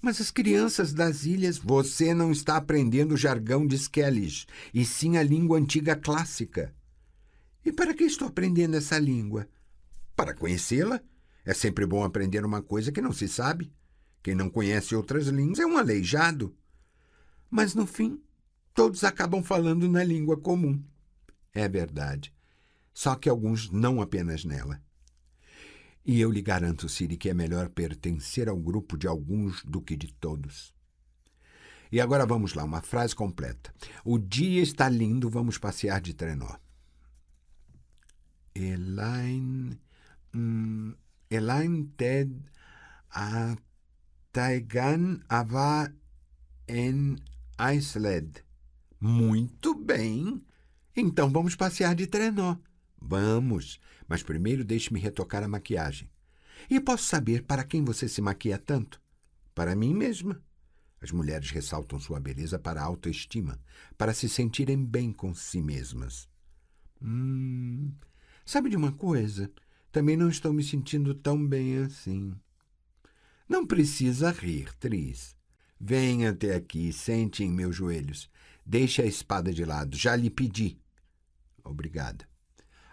Mas as crianças das ilhas... Você não está aprendendo o jargão de Skellige, e sim a língua antiga clássica. E para que estou aprendendo essa língua? Para conhecê-la. É sempre bom aprender uma coisa que não se sabe. Quem não conhece outras línguas é um aleijado. Mas, no fim, todos acabam falando na língua comum. É verdade. Só que alguns não apenas nela. E eu lhe garanto, Siri, que é melhor pertencer ao grupo de alguns do que de todos. E agora vamos lá, uma frase completa. O dia está lindo, vamos passear de trenó. Elaine Ted a Taigan Ava en Iceland. Muito bem. Então vamos passear de trenó. Vamos, mas primeiro deixe-me retocar a maquiagem. E posso saber para quem você se maquia tanto? Para mim mesma. As mulheres ressaltam sua beleza para a autoestima, para se sentirem bem com si mesmas. Sabe de uma coisa? Também não estou me sentindo tão bem assim. Não precisa rir, Tris. Venha até aqui, sente em meus joelhos. Deixe a espada de lado, já lhe pedi. Obrigada.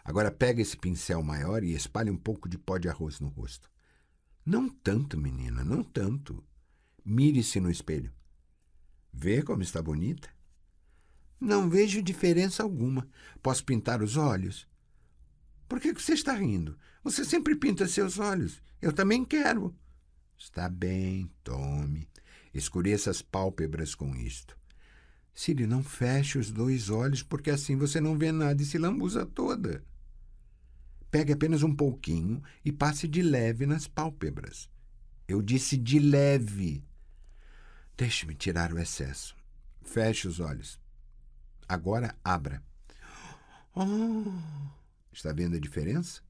Agora pega esse pincel maior e espalhe um pouco de pó de arroz no rosto. Não tanto, menina, não tanto. Mire-se no espelho. Vê como está bonita? Não vejo diferença alguma. Posso pintar os olhos? Por que você está rindo? Você sempre pinta seus olhos. Eu também quero. Está bem, tome. Escureça as pálpebras com isto. Siri, não feche os 2 olhos, porque assim você não vê nada e se lambuza toda. Pegue apenas um pouquinho e passe de leve nas pálpebras. Eu disse de leve. Deixe-me tirar o excesso. Feche os olhos. Agora abra. Está vendo a diferença?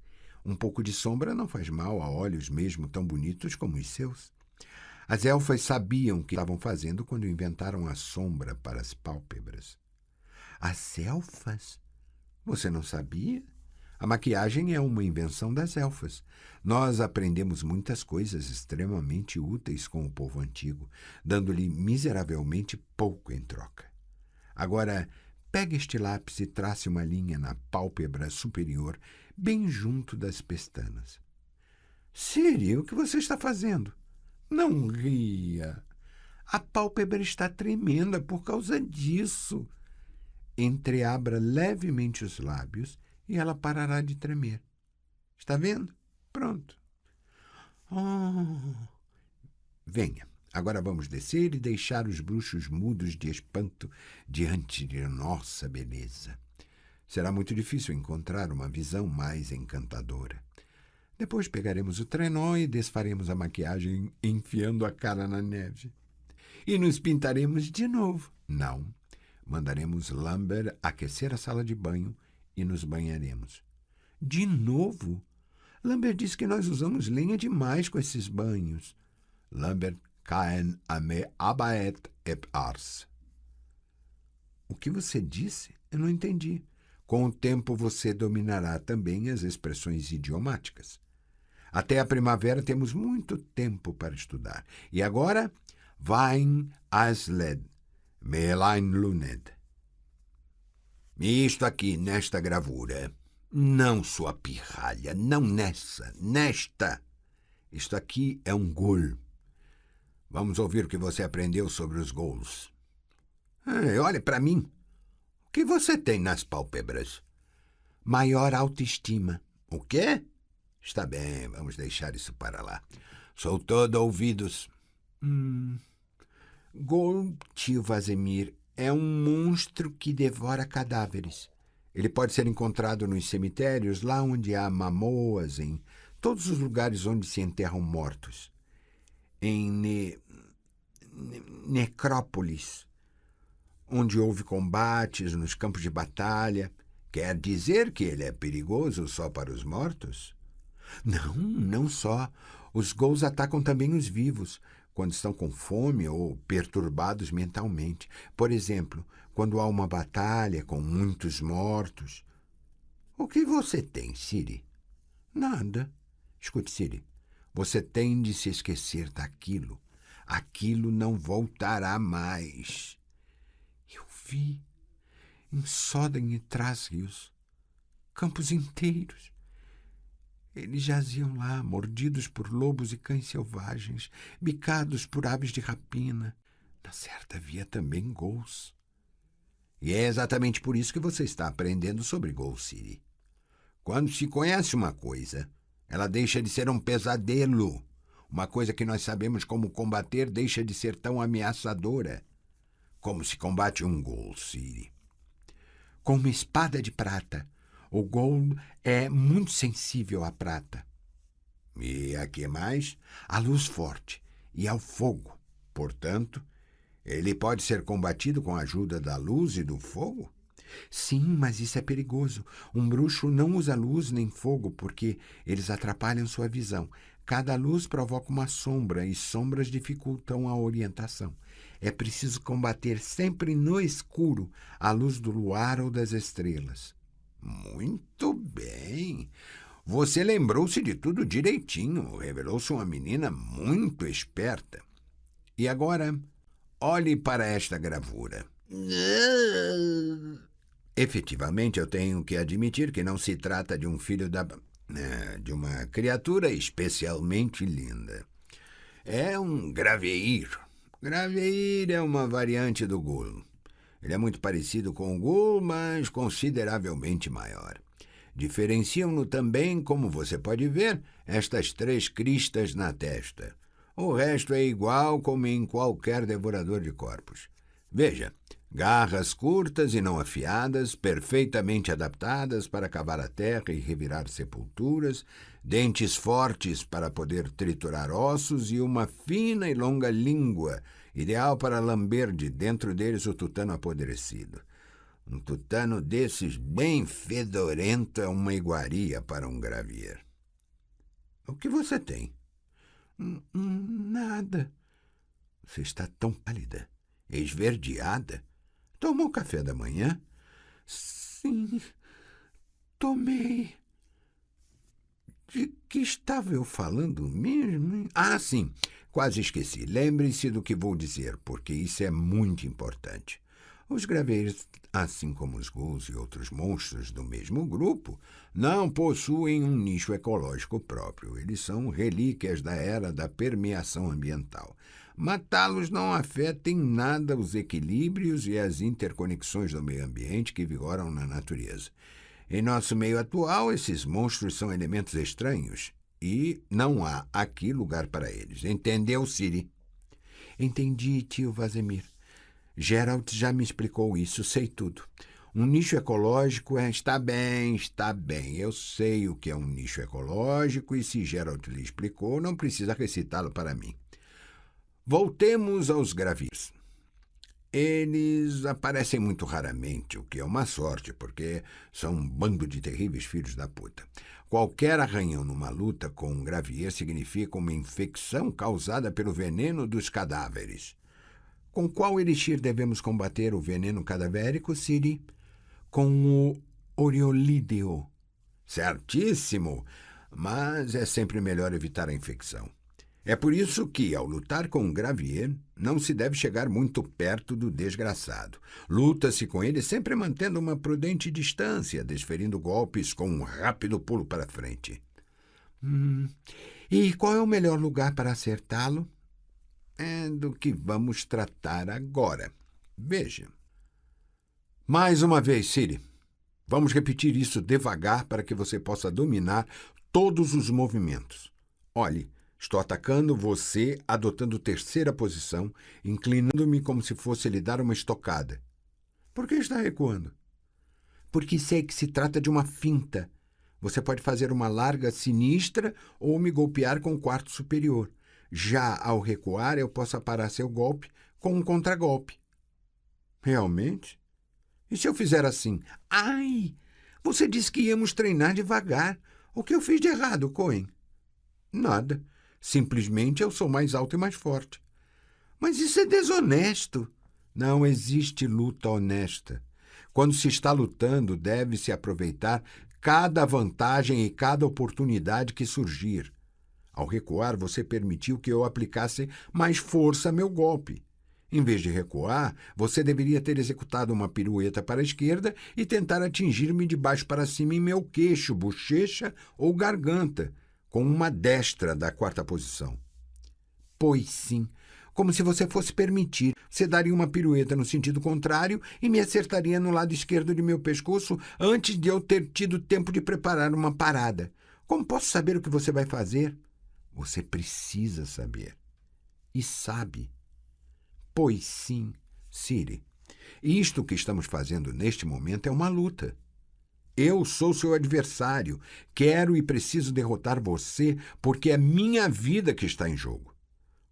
Um pouco de sombra não faz mal a olhos mesmo tão bonitos como os seus. As elfas sabiam o que estavam fazendo quando inventaram a sombra para as pálpebras. As elfas? Você não sabia? A maquiagem é uma invenção das elfas. Nós aprendemos muitas coisas extremamente úteis com o povo antigo, dando-lhe miseravelmente pouco em troca. Agora, pegue este lápis e trace uma linha na pálpebra superior, bem junto das pestanas. Siri, o que você está fazendo? Não ria. A pálpebra está tremenda por causa disso. Entreabra levemente os lábios e ela parará de tremer. Está vendo? Pronto. Venha. Agora vamos descer e deixar os bruxos mudos de espanto diante de nossa beleza. Será muito difícil encontrar uma visão mais encantadora. Depois pegaremos o trenó e desfaremos a maquiagem enfiando a cara na neve. E nos pintaremos de novo. Não. Mandaremos Lambert aquecer a sala de banho e nos banharemos. De novo? Lambert disse que nós usamos lenha demais com esses banhos. Lambert caen a me abaet et ars. O que você disse? Eu não entendi. Com o tempo você dominará também as expressões idiomáticas. Até a primavera temos muito tempo para estudar. E agora, Vain Asled, Melain Luned. Isto aqui, nesta gravura. Não, sua pirralha, não nessa, nesta. Isto aqui é um gol. Vamos ouvir o que você aprendeu sobre os gols. Olhe para mim. O que você tem nas pálpebras? Maior autoestima. O quê? Está bem, vamos deixar isso para lá. Sou todo ouvidos. Gol, tio Vazemir, é um monstro que devora cadáveres. Ele pode ser encontrado nos cemitérios, lá onde há mamoas, em todos os lugares onde se enterram mortos. Em necrópolis, onde houve combates, nos campos de batalha. Quer dizer que ele é perigoso só para os mortos? Não, não só. Os ghouls atacam também os vivos, quando estão com fome ou perturbados mentalmente. Por exemplo, quando há uma batalha com muitos mortos. O que você tem, Siri? Nada. Escute, Siri. Você tem de se esquecer daquilo. Aquilo não voltará mais. Eu vi em Sodom e Trás-Rios campos inteiros. Eles jaziam lá, mordidos por lobos e cães selvagens, bicados por aves de rapina. Na certa havia também ghouls. E é exatamente por isso que você está aprendendo sobre Ghoul City. Quando se conhece uma coisa, ela deixa de ser um pesadelo. Uma coisa que nós sabemos como combater deixa de ser tão ameaçadora. Como se combate um Ghoul City. Com uma espada de prata, o Ghoul é muito sensível à prata. E a que mais? À luz forte e ao fogo. Portanto, ele pode ser combatido com a ajuda da luz e do fogo? Sim, mas isso é perigoso. Um bruxo não usa luz nem fogo porque eles atrapalham sua visão. Cada luz provoca uma sombra e sombras dificultam a orientação. É preciso combater sempre no escuro, à luz do luar ou das estrelas. Muito bem. Você lembrou-se de tudo direitinho. Revelou-se uma menina muito esperta. E agora, olhe para esta gravura. Efetivamente, eu tenho que admitir que não se trata de um filho de uma criatura especialmente linda. É um graveir. Graveir é uma variante do ghoul. Ele é muito parecido com o ghoul, mas consideravelmente maior. Diferenciam-no também, como você pode ver, estas 3 cristas na testa. O resto é igual como em qualquer devorador de corpos. Veja, garras curtas e não afiadas, perfeitamente adaptadas para cavar a terra e revirar sepulturas, dentes fortes para poder triturar ossos e uma fina e longa língua, ideal para lamber de dentro deles o tutano apodrecido. Um tutano desses bem fedorento é uma iguaria para um gravier. O que você tem? Nada. Você está tão pálida, esverdeada. Tomou café da manhã? Sim, tomei. De que estava eu falando mesmo? Ah, sim, quase esqueci. Lembre-se do que vou dizer, porque isso é muito importante. Os graveiros, assim como os ghouls e outros monstros do mesmo grupo, não possuem um nicho ecológico próprio. Eles são relíquias da era da permeação ambiental. Matá-los não afeta em nada os equilíbrios e as interconexões do meio ambiente que vigoram na natureza. Em nosso meio atual, esses monstros são elementos estranhos e não há aqui lugar para eles. Entendeu, Ciri? Entendi, tio Vazemir. Geralt já me explicou isso, sei tudo. Um nicho ecológico está bem. Eu sei o que é um nicho ecológico e se Geralt lhe explicou, não precisa recitá-lo para mim. Voltemos aos gravirs. Eles aparecem muito raramente, o que é uma sorte, porque são um bando de terríveis filhos da puta. Qualquer arranhão numa luta com um gravier significa uma infecção causada pelo veneno dos cadáveres. Com qual elixir devemos combater o veneno cadavérico, Ciri? Com o Oriolídeo. Certíssimo, mas é sempre melhor evitar a infecção. É por isso que, ao lutar com um gravier, não se deve chegar muito perto do desgraçado. Luta-se com ele sempre mantendo uma prudente distância, desferindo golpes com um rápido pulo para frente. E qual é o melhor lugar para acertá-lo? É do que vamos tratar agora. Veja. Mais uma vez, Ciri. Vamos repetir isso devagar para que você possa dominar todos os movimentos. Olhe, estou atacando você, adotando terceira posição, inclinando-me como se fosse lhe dar uma estocada. Por que está recuando? Porque sei que se trata de uma finta. Você pode fazer uma larga sinistra ou me golpear com o quarto superior. Já ao recuar, eu posso aparar seu golpe com um contragolpe. Realmente? E se eu fizer assim? Ai! Você disse que íamos treinar devagar. O que eu fiz de errado, Cohen? Nada. Simplesmente eu sou mais alto e mais forte. Mas isso é desonesto. Não existe luta honesta. Quando se está lutando, deve-se aproveitar cada vantagem e cada oportunidade que surgir. Ao recuar, você permitiu que eu aplicasse mais força a meu golpe. Em vez de recuar, você deveria ter executado uma pirueta para a esquerda e tentar atingir-me de baixo para cima em meu queixo, bochecha ou garganta, com uma destra da quarta posição. Pois sim, como se você fosse permitir. Você daria uma pirueta no sentido contrário e me acertaria no lado esquerdo de meu pescoço antes de eu ter tido tempo de preparar uma parada. Como posso saber o que você vai fazer? Você precisa saber. E sabe. Pois sim, Ciri. Isto que estamos fazendo neste momento é uma luta. Eu sou seu adversário. Quero e preciso derrotar você porque é minha vida que está em jogo.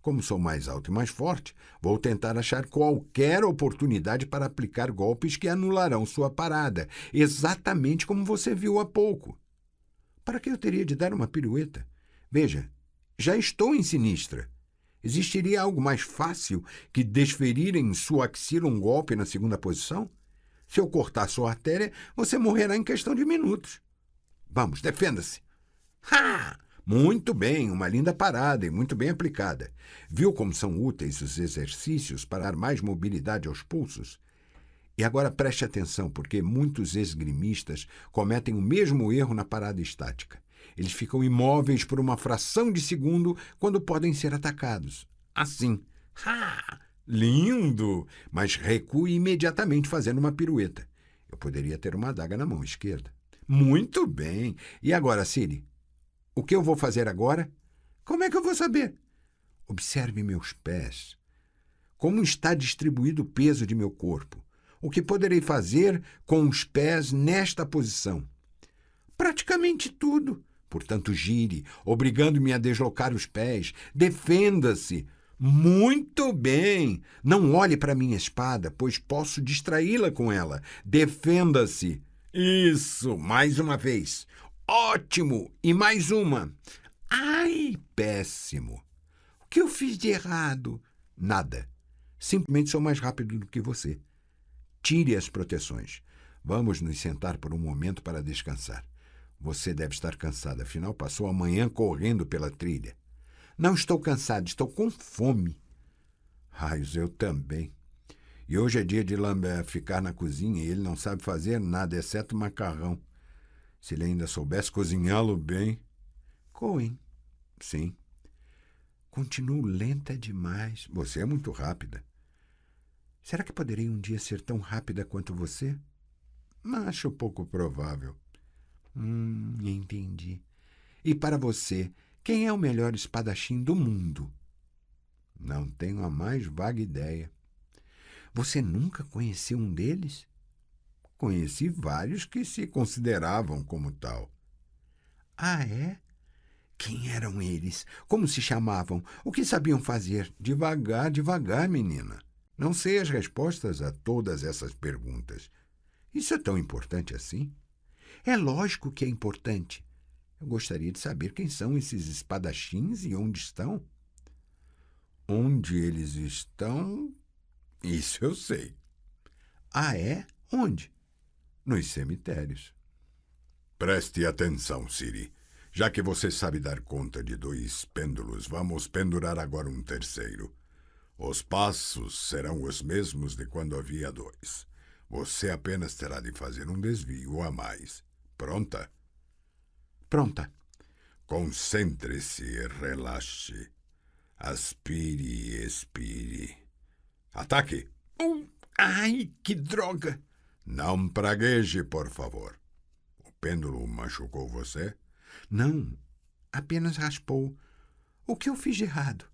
Como sou mais alto e mais forte, vou tentar achar qualquer oportunidade para aplicar golpes que anularão sua parada, exatamente como você viu há pouco. Para que eu teria de dar uma pirueta? Veja, já estou em sinistra. Existiria algo mais fácil que desferir em sua axila um golpe na segunda posição? Se eu cortar sua artéria, você morrerá em questão de minutos. Vamos, defenda-se. Ha! Muito bem, uma linda parada e muito bem aplicada. Viu como são úteis os exercícios para dar mais mobilidade aos pulsos? E agora preste atenção, porque muitos esgrimistas cometem o mesmo erro na parada estática. Eles ficam imóveis por uma fração de segundo quando podem ser atacados. Assim. Ha! Lindo! Mas recue imediatamente fazendo uma pirueta. Eu poderia ter uma adaga na mão esquerda. Muito bem. E agora, Ciri? O que eu vou fazer agora? Como é que eu vou saber? Observe meus pés. Como está distribuído o peso de meu corpo? O que poderei fazer com os pés nesta posição? Praticamente tudo. Portanto, gire, obrigando-me a deslocar os pés. Defenda-se. Muito bem. Não olhe para minha espada, pois posso distraí-la com ela. Defenda-se. Isso, mais uma vez. Ótimo! E mais uma. Ai, péssimo. O que eu fiz de errado? Nada. Simplesmente sou mais rápido do que você. Tire as proteções. Vamos nos sentar por um momento para descansar. Você deve estar cansado, afinal passou a manhã correndo pela trilha. Não estou cansado, estou com fome. Raios, eu também. E hoje é dia de Lambert ficar na cozinha e ele não sabe fazer nada, exceto macarrão. Se ele ainda soubesse cozinhá-lo bem. Coen. Sim. Continuo lenta demais. Você é muito rápida. Será que poderei um dia ser tão rápida quanto você? Acho pouco provável. Entendi. E para você, quem é o melhor espadachim do mundo? Não tenho a mais vaga ideia. Você nunca conheceu um deles? Conheci vários que se consideravam como tal. Ah, é? Quem eram eles? Como se chamavam? O que sabiam fazer? Devagar, devagar, menina. Não sei as respostas a todas essas perguntas. Isso é tão importante assim? É lógico que é importante. Eu gostaria de saber quem são esses espadachins e onde estão. Onde eles estão? Isso eu sei. Ah, é? Onde? Nos cemitérios. Preste atenção, Ciri. Já que você sabe dar conta de 2 pêndulos, vamos pendurar agora um terceiro. Os passos serão os mesmos de quando havia 2. Você apenas terá de fazer um desvio a mais. Pronta? Pronta. Concentre-se e relaxe. Aspire e expire. Ataque! Ai, que droga! Não pragueje, por favor. O pêndulo machucou você? Não, apenas raspou. O que eu fiz de errado?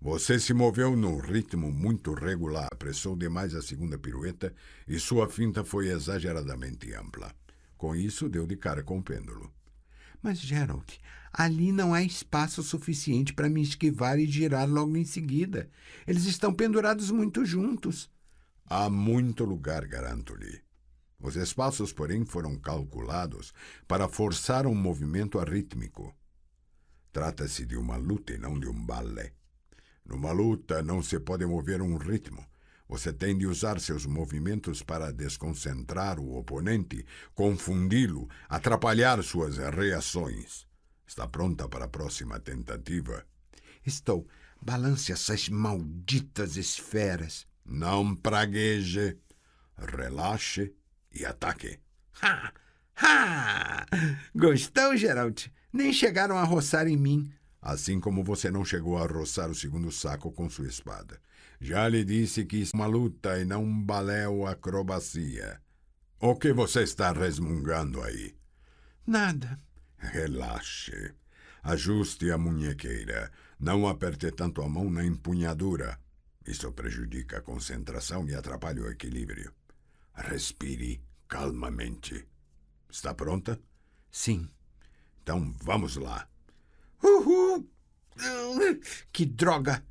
Você se moveu num ritmo muito regular, apressou demais a segunda pirueta e sua finta foi exageradamente ampla. Com isso, deu de cara com o pêndulo. Mas, Gerald, ali não há espaço suficiente para me esquivar e girar logo em seguida. Eles estão pendurados muito juntos. Há muito lugar, garanto-lhe. Os espaços, porém, foram calculados para forçar um movimento arrítmico. Trata-se de uma luta e não de um balé. Numa luta não se pode mover um ritmo. Você tem de usar seus movimentos para desconcentrar o oponente, confundi-lo, atrapalhar suas reações. Está pronta para a próxima tentativa? Estou. Balance essas malditas esferas. Não pragueje. Relaxe e ataque. Ha! Ha! Gostou, Geralt? Nem chegaram a roçar em mim. Assim como você não chegou a roçar o segundo saco com sua espada. Já lhe disse que isso é uma luta e não um balé ou acrobacia. O que você está resmungando aí? Nada. Relaxe. Ajuste a munhequeira. Não aperte tanto a mão na empunhadura. Isso prejudica a concentração e atrapalha o equilíbrio. Respire calmamente. Está pronta? Sim. Então vamos lá. Uhul! Que droga!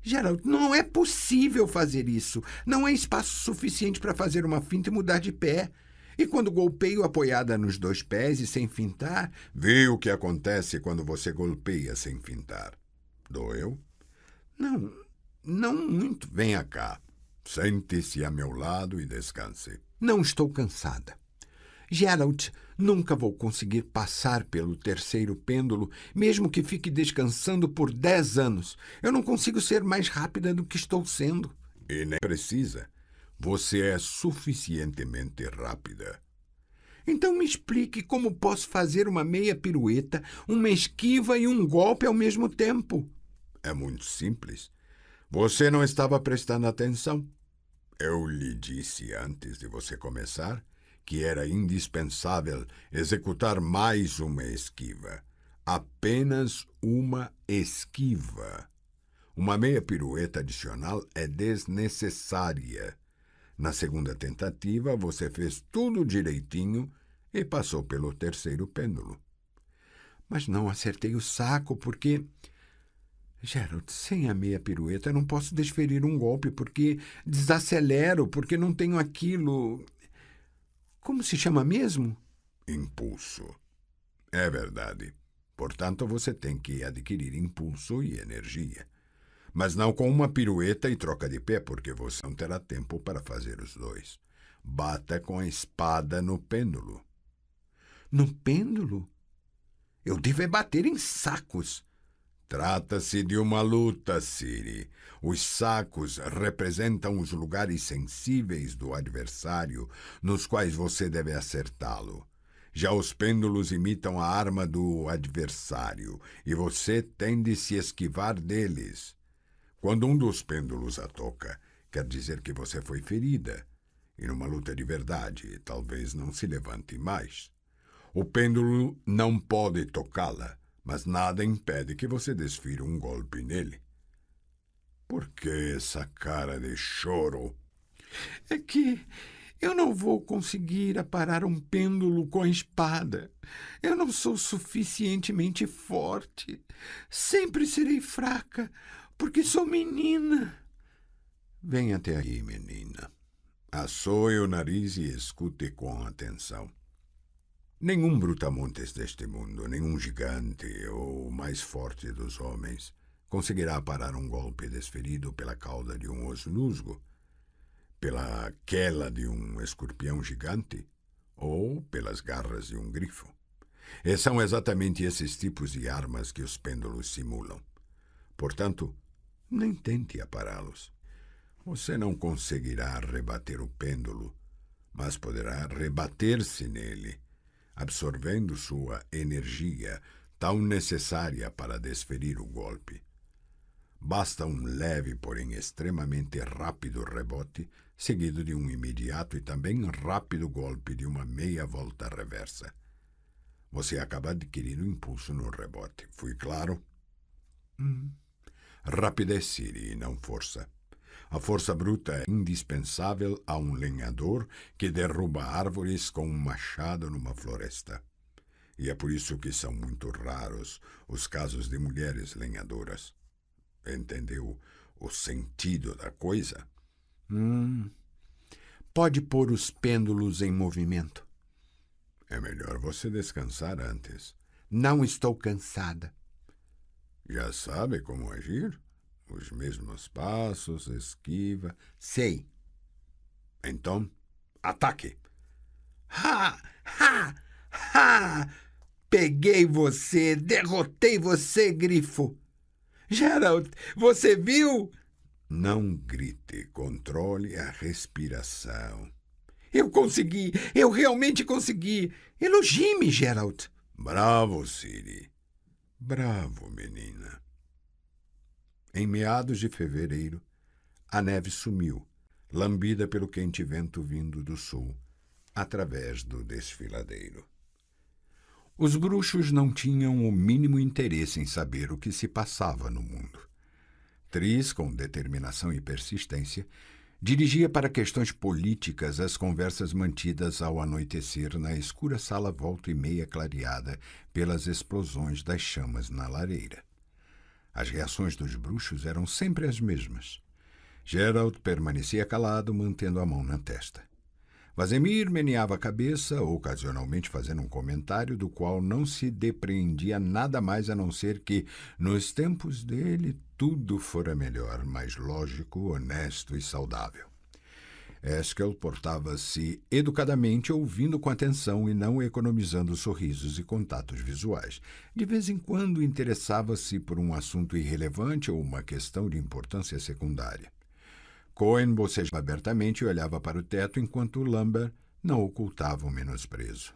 Geralt, não é possível fazer isso. Não há espaço suficiente para fazer uma finta e mudar de pé. E quando golpeio apoiada nos 2 pés e sem fintar... Vi o que acontece quando você golpeia sem fintar. Doeu? Não muito. Venha cá. Sente-se a meu lado e descanse. Não estou cansada. Geralt, nunca vou conseguir passar pelo 3º pêndulo, mesmo que fique descansando por 10 anos. Eu não consigo ser mais rápida do que estou sendo. E nem precisa. Você é suficientemente rápida. Então me explique como posso fazer uma meia pirueta, uma esquiva e um golpe ao mesmo tempo. É muito simples. Você não estava prestando atenção. Eu lhe disse antes de você começar que era indispensável executar mais uma esquiva. Apenas uma esquiva. Uma meia pirueta adicional é desnecessária. Na segunda tentativa, você fez tudo direitinho e passou pelo 3º pêndulo. Mas não acertei o saco porque... Geralt, sem a meia pirueta eu não posso desferir um golpe porque desacelero, porque não tenho aquilo... Como se chama mesmo? Impulso. É verdade. Portanto, você tem que adquirir impulso e energia. Mas não com uma pirueta e troca de pé, porque você não terá tempo para fazer os 2. Bata com a espada no pêndulo. No pêndulo? Eu devo bater em sacos. Trata-se de uma luta, Ciri. Os sacos representam os lugares sensíveis do adversário nos quais você deve acertá-lo. Já os pêndulos imitam a arma do adversário e você tem de se esquivar deles. Quando um dos pêndulos a toca, quer dizer que você foi ferida. E numa luta de verdade, talvez não se levante mais. O pêndulo não pode tocá-la, mas nada impede que você desfira um golpe nele. Por que essa cara de choro? É que eu não vou conseguir aparar um pêndulo com a espada. Eu não sou suficientemente forte. Sempre serei fraca, porque sou menina. Venha até aí, menina. Assoe o nariz e escute com atenção. Nenhum brutamontes deste mundo, nenhum gigante ou o mais forte dos homens conseguirá parar um golpe desferido pela cauda de um osnusgo, pela quela de um escorpião gigante ou pelas garras de um grifo. E são exatamente esses tipos de armas que os pêndulos simulam. Portanto, nem tente apará-los. Você não conseguirá rebater o pêndulo, mas poderá rebater-se nele, absorvendo sua energia tão necessária para desferir o golpe. Basta um leve, porém extremamente rápido rebote, seguido de um imediato e também rápido golpe de uma meia volta reversa. Você acaba adquirindo impulso no rebote. Fui claro? Rapidez, Ciri, e não força. A força bruta é indispensável a um lenhador que derruba árvores com um machado numa floresta. E é por isso que são muito raros os casos de mulheres lenhadoras. Entendeu o sentido da coisa? Pode pôr os pêndulos em movimento. É melhor você descansar antes. Não estou cansada. Já sabe como agir? Os mesmos passos, esquiva. Sei. Então, ataque! Ha! Ha! Ha! Peguei você, derrotei você, Grifo. Geralt, você viu? Não grite, controle a respiração. Eu consegui, eu realmente consegui. Elogie-me, Geralt. Bravo, Ciri. Bravo, menina. Em meados de fevereiro, a neve sumiu, lambida pelo quente vento vindo do sul, através do desfiladeiro. Os bruxos não tinham o mínimo interesse em saber o que se passava no mundo. Tris, com determinação e persistência, dirigia para questões políticas as conversas mantidas ao anoitecer na escura sala volta e meia clareada pelas explosões das chamas na lareira. As reações dos bruxos eram sempre as mesmas. Geralt permanecia calado, mantendo a mão na testa. Vazemir meneava a cabeça, ocasionalmente fazendo um comentário do qual não se depreendia nada mais a não ser que, nos tempos dele, tudo fora melhor, mais lógico, honesto e saudável. Eskel portava-se educadamente, ouvindo com atenção e não economizando sorrisos e contatos visuais. De vez em quando interessava-se por um assunto irrelevante ou uma questão de importância secundária. Cohen bocejava abertamente e olhava para o teto, enquanto Lambert não ocultava o menosprezo.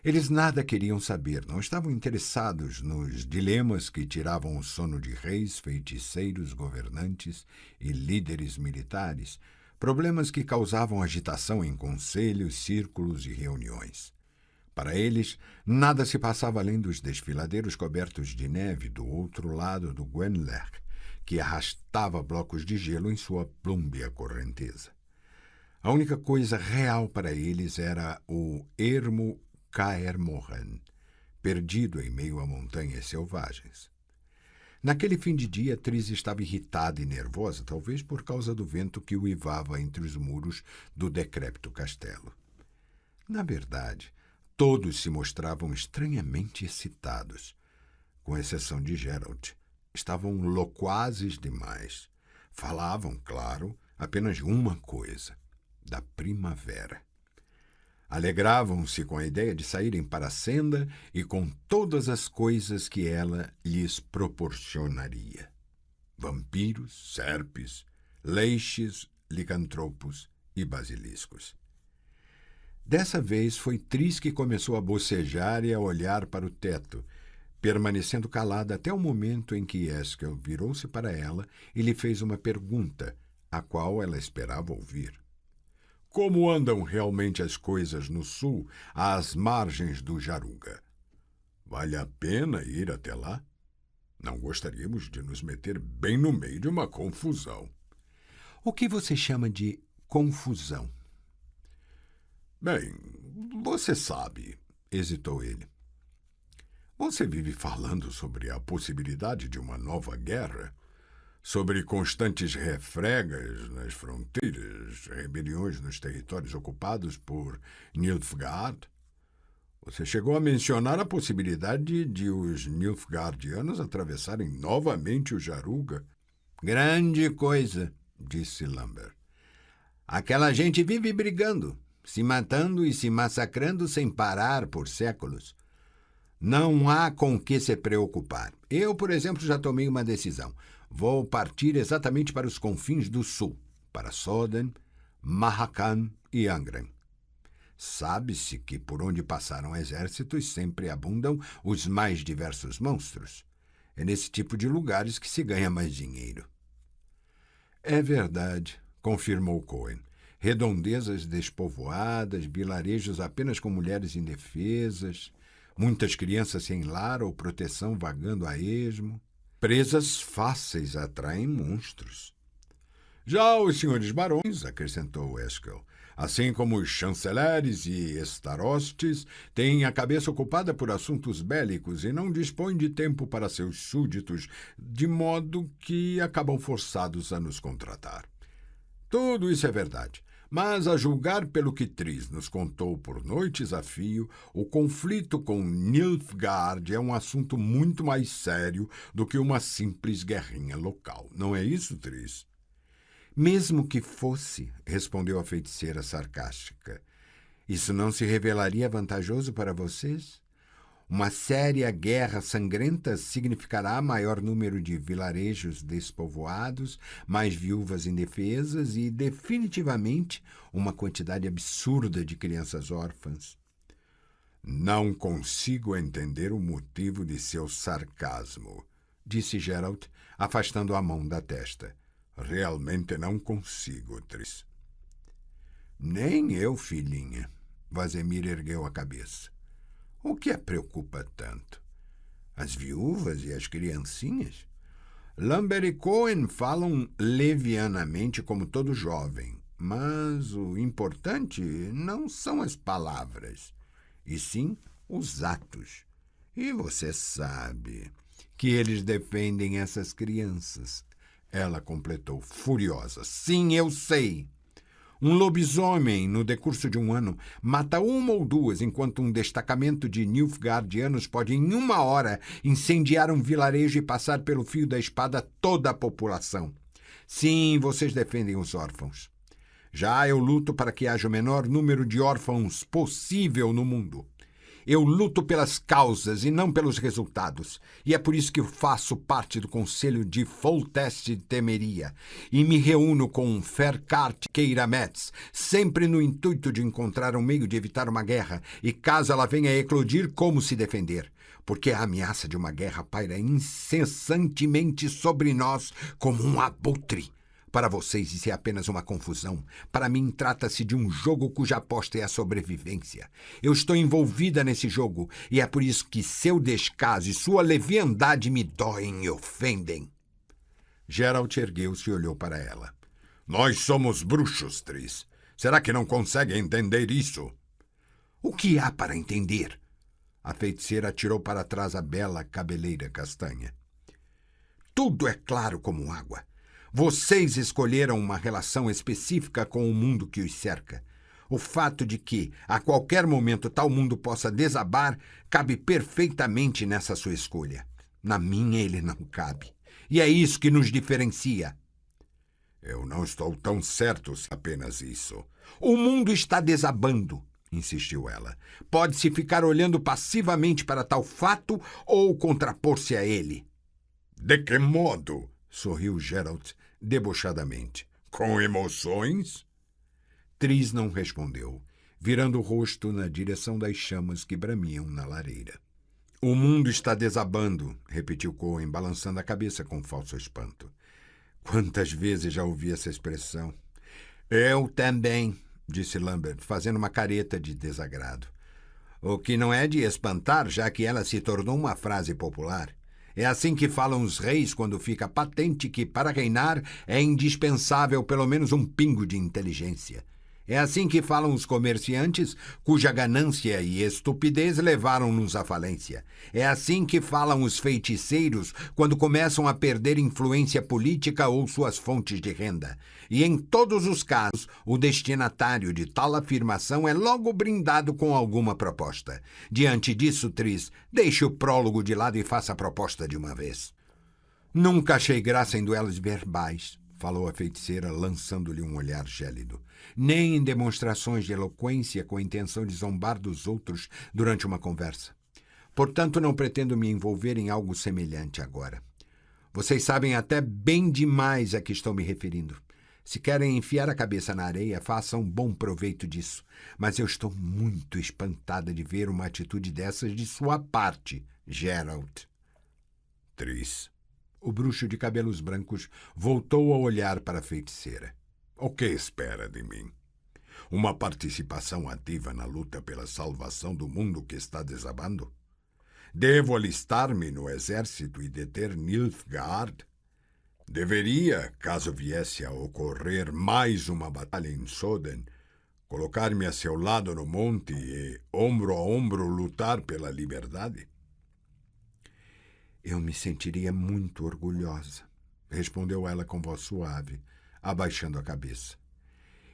Eles nada queriam saber, não estavam interessados nos dilemas que tiravam o sono de reis, feiticeiros, governantes e líderes militares, problemas que causavam agitação em conselhos, círculos e reuniões. Para eles, nada se passava além dos desfiladeiros cobertos de neve do outro lado do Gwenler, que arrastava blocos de gelo em sua plúmbea correnteza. A única coisa real para eles era o ermo Caer Morhen, perdido em meio a montanhas selvagens. Naquele fim de dia, Tris estava irritada e nervosa, talvez por causa do vento que uivava entre os muros do decrépito castelo. Na verdade, todos se mostravam estranhamente excitados, com exceção de Geralt. Estavam loquazes demais. Falavam, claro, apenas de uma coisa, da primavera. Alegravam-se com a ideia de saírem para a senda e com todas as coisas que ela lhes proporcionaria. Vampiros, serpes, leiches, licantropos e basiliscos. Dessa vez foi Tris que começou a bocejar e a olhar para o teto, permanecendo calada até o momento em que Eskel virou-se para ela e lhe fez uma pergunta, a qual ela esperava ouvir. Como andam realmente as coisas no sul, às margens do Jaruga? Vale a pena ir até lá? Não gostaríamos de nos meter bem no meio de uma confusão. O que você chama de confusão? Bem, você sabe, hesitou ele. Você vive falando sobre a possibilidade de uma nova guerra, sobre constantes refregas nas fronteiras, rebeliões nos territórios ocupados por Nilfgaard. Você chegou a mencionar a possibilidade de os Nilfgaardianos atravessarem novamente o Jaruga. Grande coisa, disse Lambert. Aquela gente vive brigando, se matando e se massacrando sem parar por séculos. Não há com que se preocupar. Eu, por exemplo, já tomei uma decisão. Vou partir exatamente para os confins do sul, para Soden, Mahakan e Angren. Sabe-se que por onde passaram exércitos sempre abundam os mais diversos monstros. É nesse tipo de lugares que se ganha mais dinheiro. É verdade, confirmou Cohen. Redondezas despovoadas, vilarejos apenas com mulheres indefesas, muitas crianças sem lar ou proteção vagando a esmo. Presas fáceis atraem monstros. Já os senhores barões, acrescentou Eskel, assim como os chanceleres e estarostes, têm a cabeça ocupada por assuntos bélicos e não dispõem de tempo para seus súditos, de modo que acabam forçados a nos contratar. Tudo isso é verdade. Mas, a julgar pelo que Tris nos contou por noites a fio, o conflito com Nilfgaard é um assunto muito mais sério do que uma simples guerrinha local. Não é isso, Tris? Mesmo que fosse, respondeu a feiticeira sarcástica, isso não se revelaria vantajoso para vocês? Uma séria guerra sangrenta significará maior número de vilarejos despovoados, mais viúvas indefesas e, definitivamente, uma quantidade absurda de crianças órfãs. Não consigo entender o motivo de seu sarcasmo, disse Geralt, afastando a mão da testa. Realmente não consigo, Tris. Nem eu, filhinha. Vazemir ergueu a cabeça. O que a preocupa tanto? As viúvas e as criancinhas? Lambert e Cohen falam levianamente como todo jovem, mas o importante não são as palavras, e sim os atos. E você sabe que eles defendem essas crianças. Ela completou, furiosa. Sim, eu sei. Um lobisomem, no decurso de um ano, mata uma ou duas, enquanto um destacamento de Nilfgaardianos pode, em 1 hora, incendiar um vilarejo e passar pelo fio da espada toda a população. Sim, vocês defendem os órfãos. Já eu luto para que haja o menor número de órfãos possível no mundo. Eu luto pelas causas e não pelos resultados. E é por isso que faço parte do Conselho de Foltest de Temeria e me reúno com Ferkart Keiramets, sempre no intuito de encontrar um meio de evitar uma guerra e, caso ela venha a eclodir, como se defender. Porque a ameaça de uma guerra paira incessantemente sobre nós como um abutre. Para vocês isso é apenas uma confusão. Para mim trata-se de um jogo cuja aposta é a sobrevivência. Eu estou envolvida nesse jogo e é por isso que seu descaso e sua leviandade me doem e ofendem. Geralt ergueu-se e olhou para ela. Nós somos bruxos, Tris. Será que não consegue entender isso? O que há para entender? A feiticeira atirou para trás a bela cabeleira castanha. Tudo é claro como água. Vocês escolheram uma relação específica com o mundo que os cerca. O fato de que, a qualquer momento, tal mundo possa desabar cabe perfeitamente nessa sua escolha. Na minha, ele não cabe. E é isso que nos diferencia. Eu não estou tão certo se apenas isso. O mundo está desabando, insistiu ela. Pode-se ficar olhando passivamente para tal fato ou contrapor-se a ele. De que modo? Sorriu Geralt debochadamente. Com emoções? Tris não respondeu, virando o rosto na direção das chamas que bramiam na lareira. O mundo está desabando, repetiu Cohen, balançando a cabeça com falso espanto. Quantas vezes já ouvi essa expressão? Eu também, disse Lambert, fazendo uma careta de desagrado. O que não é de espantar, já que ela se tornou uma frase popular. É assim que falam os reis quando fica patente que, para reinar, é indispensável pelo menos um pingo de inteligência. É assim que falam os comerciantes, cuja ganância e estupidez levaram-nos à falência. É assim que falam os feiticeiros quando começam a perder influência política ou suas fontes de renda. E em todos os casos, o destinatário de tal afirmação é logo brindado com alguma proposta. Diante disso, Tris, deixe o prólogo de lado e faça a proposta de uma vez. Nunca achei graça em duelos verbais, falou a feiticeira, lançando-lhe um olhar gélido. Nem em demonstrações de eloquência com a intenção de zombar dos outros durante uma conversa. Portanto, não pretendo me envolver em algo semelhante agora. Vocês sabem até bem demais a que estou me referindo. Se querem enfiar a cabeça na areia, façam bom proveito disso. Mas eu estou muito espantada de ver uma atitude dessas de sua parte, Geralt. Tris. O bruxo de cabelos brancos voltou a olhar para a feiticeira. O que espera de mim? Uma participação ativa na luta pela salvação do mundo que está desabando? Devo alistar-me no exército e deter Nilfgaard? Deveria, caso viesse a ocorrer mais uma batalha em Soden, colocar-me a seu lado no monte e, ombro a ombro, lutar pela liberdade? Eu me sentiria muito orgulhosa, respondeu ela com voz suave, abaixando a cabeça.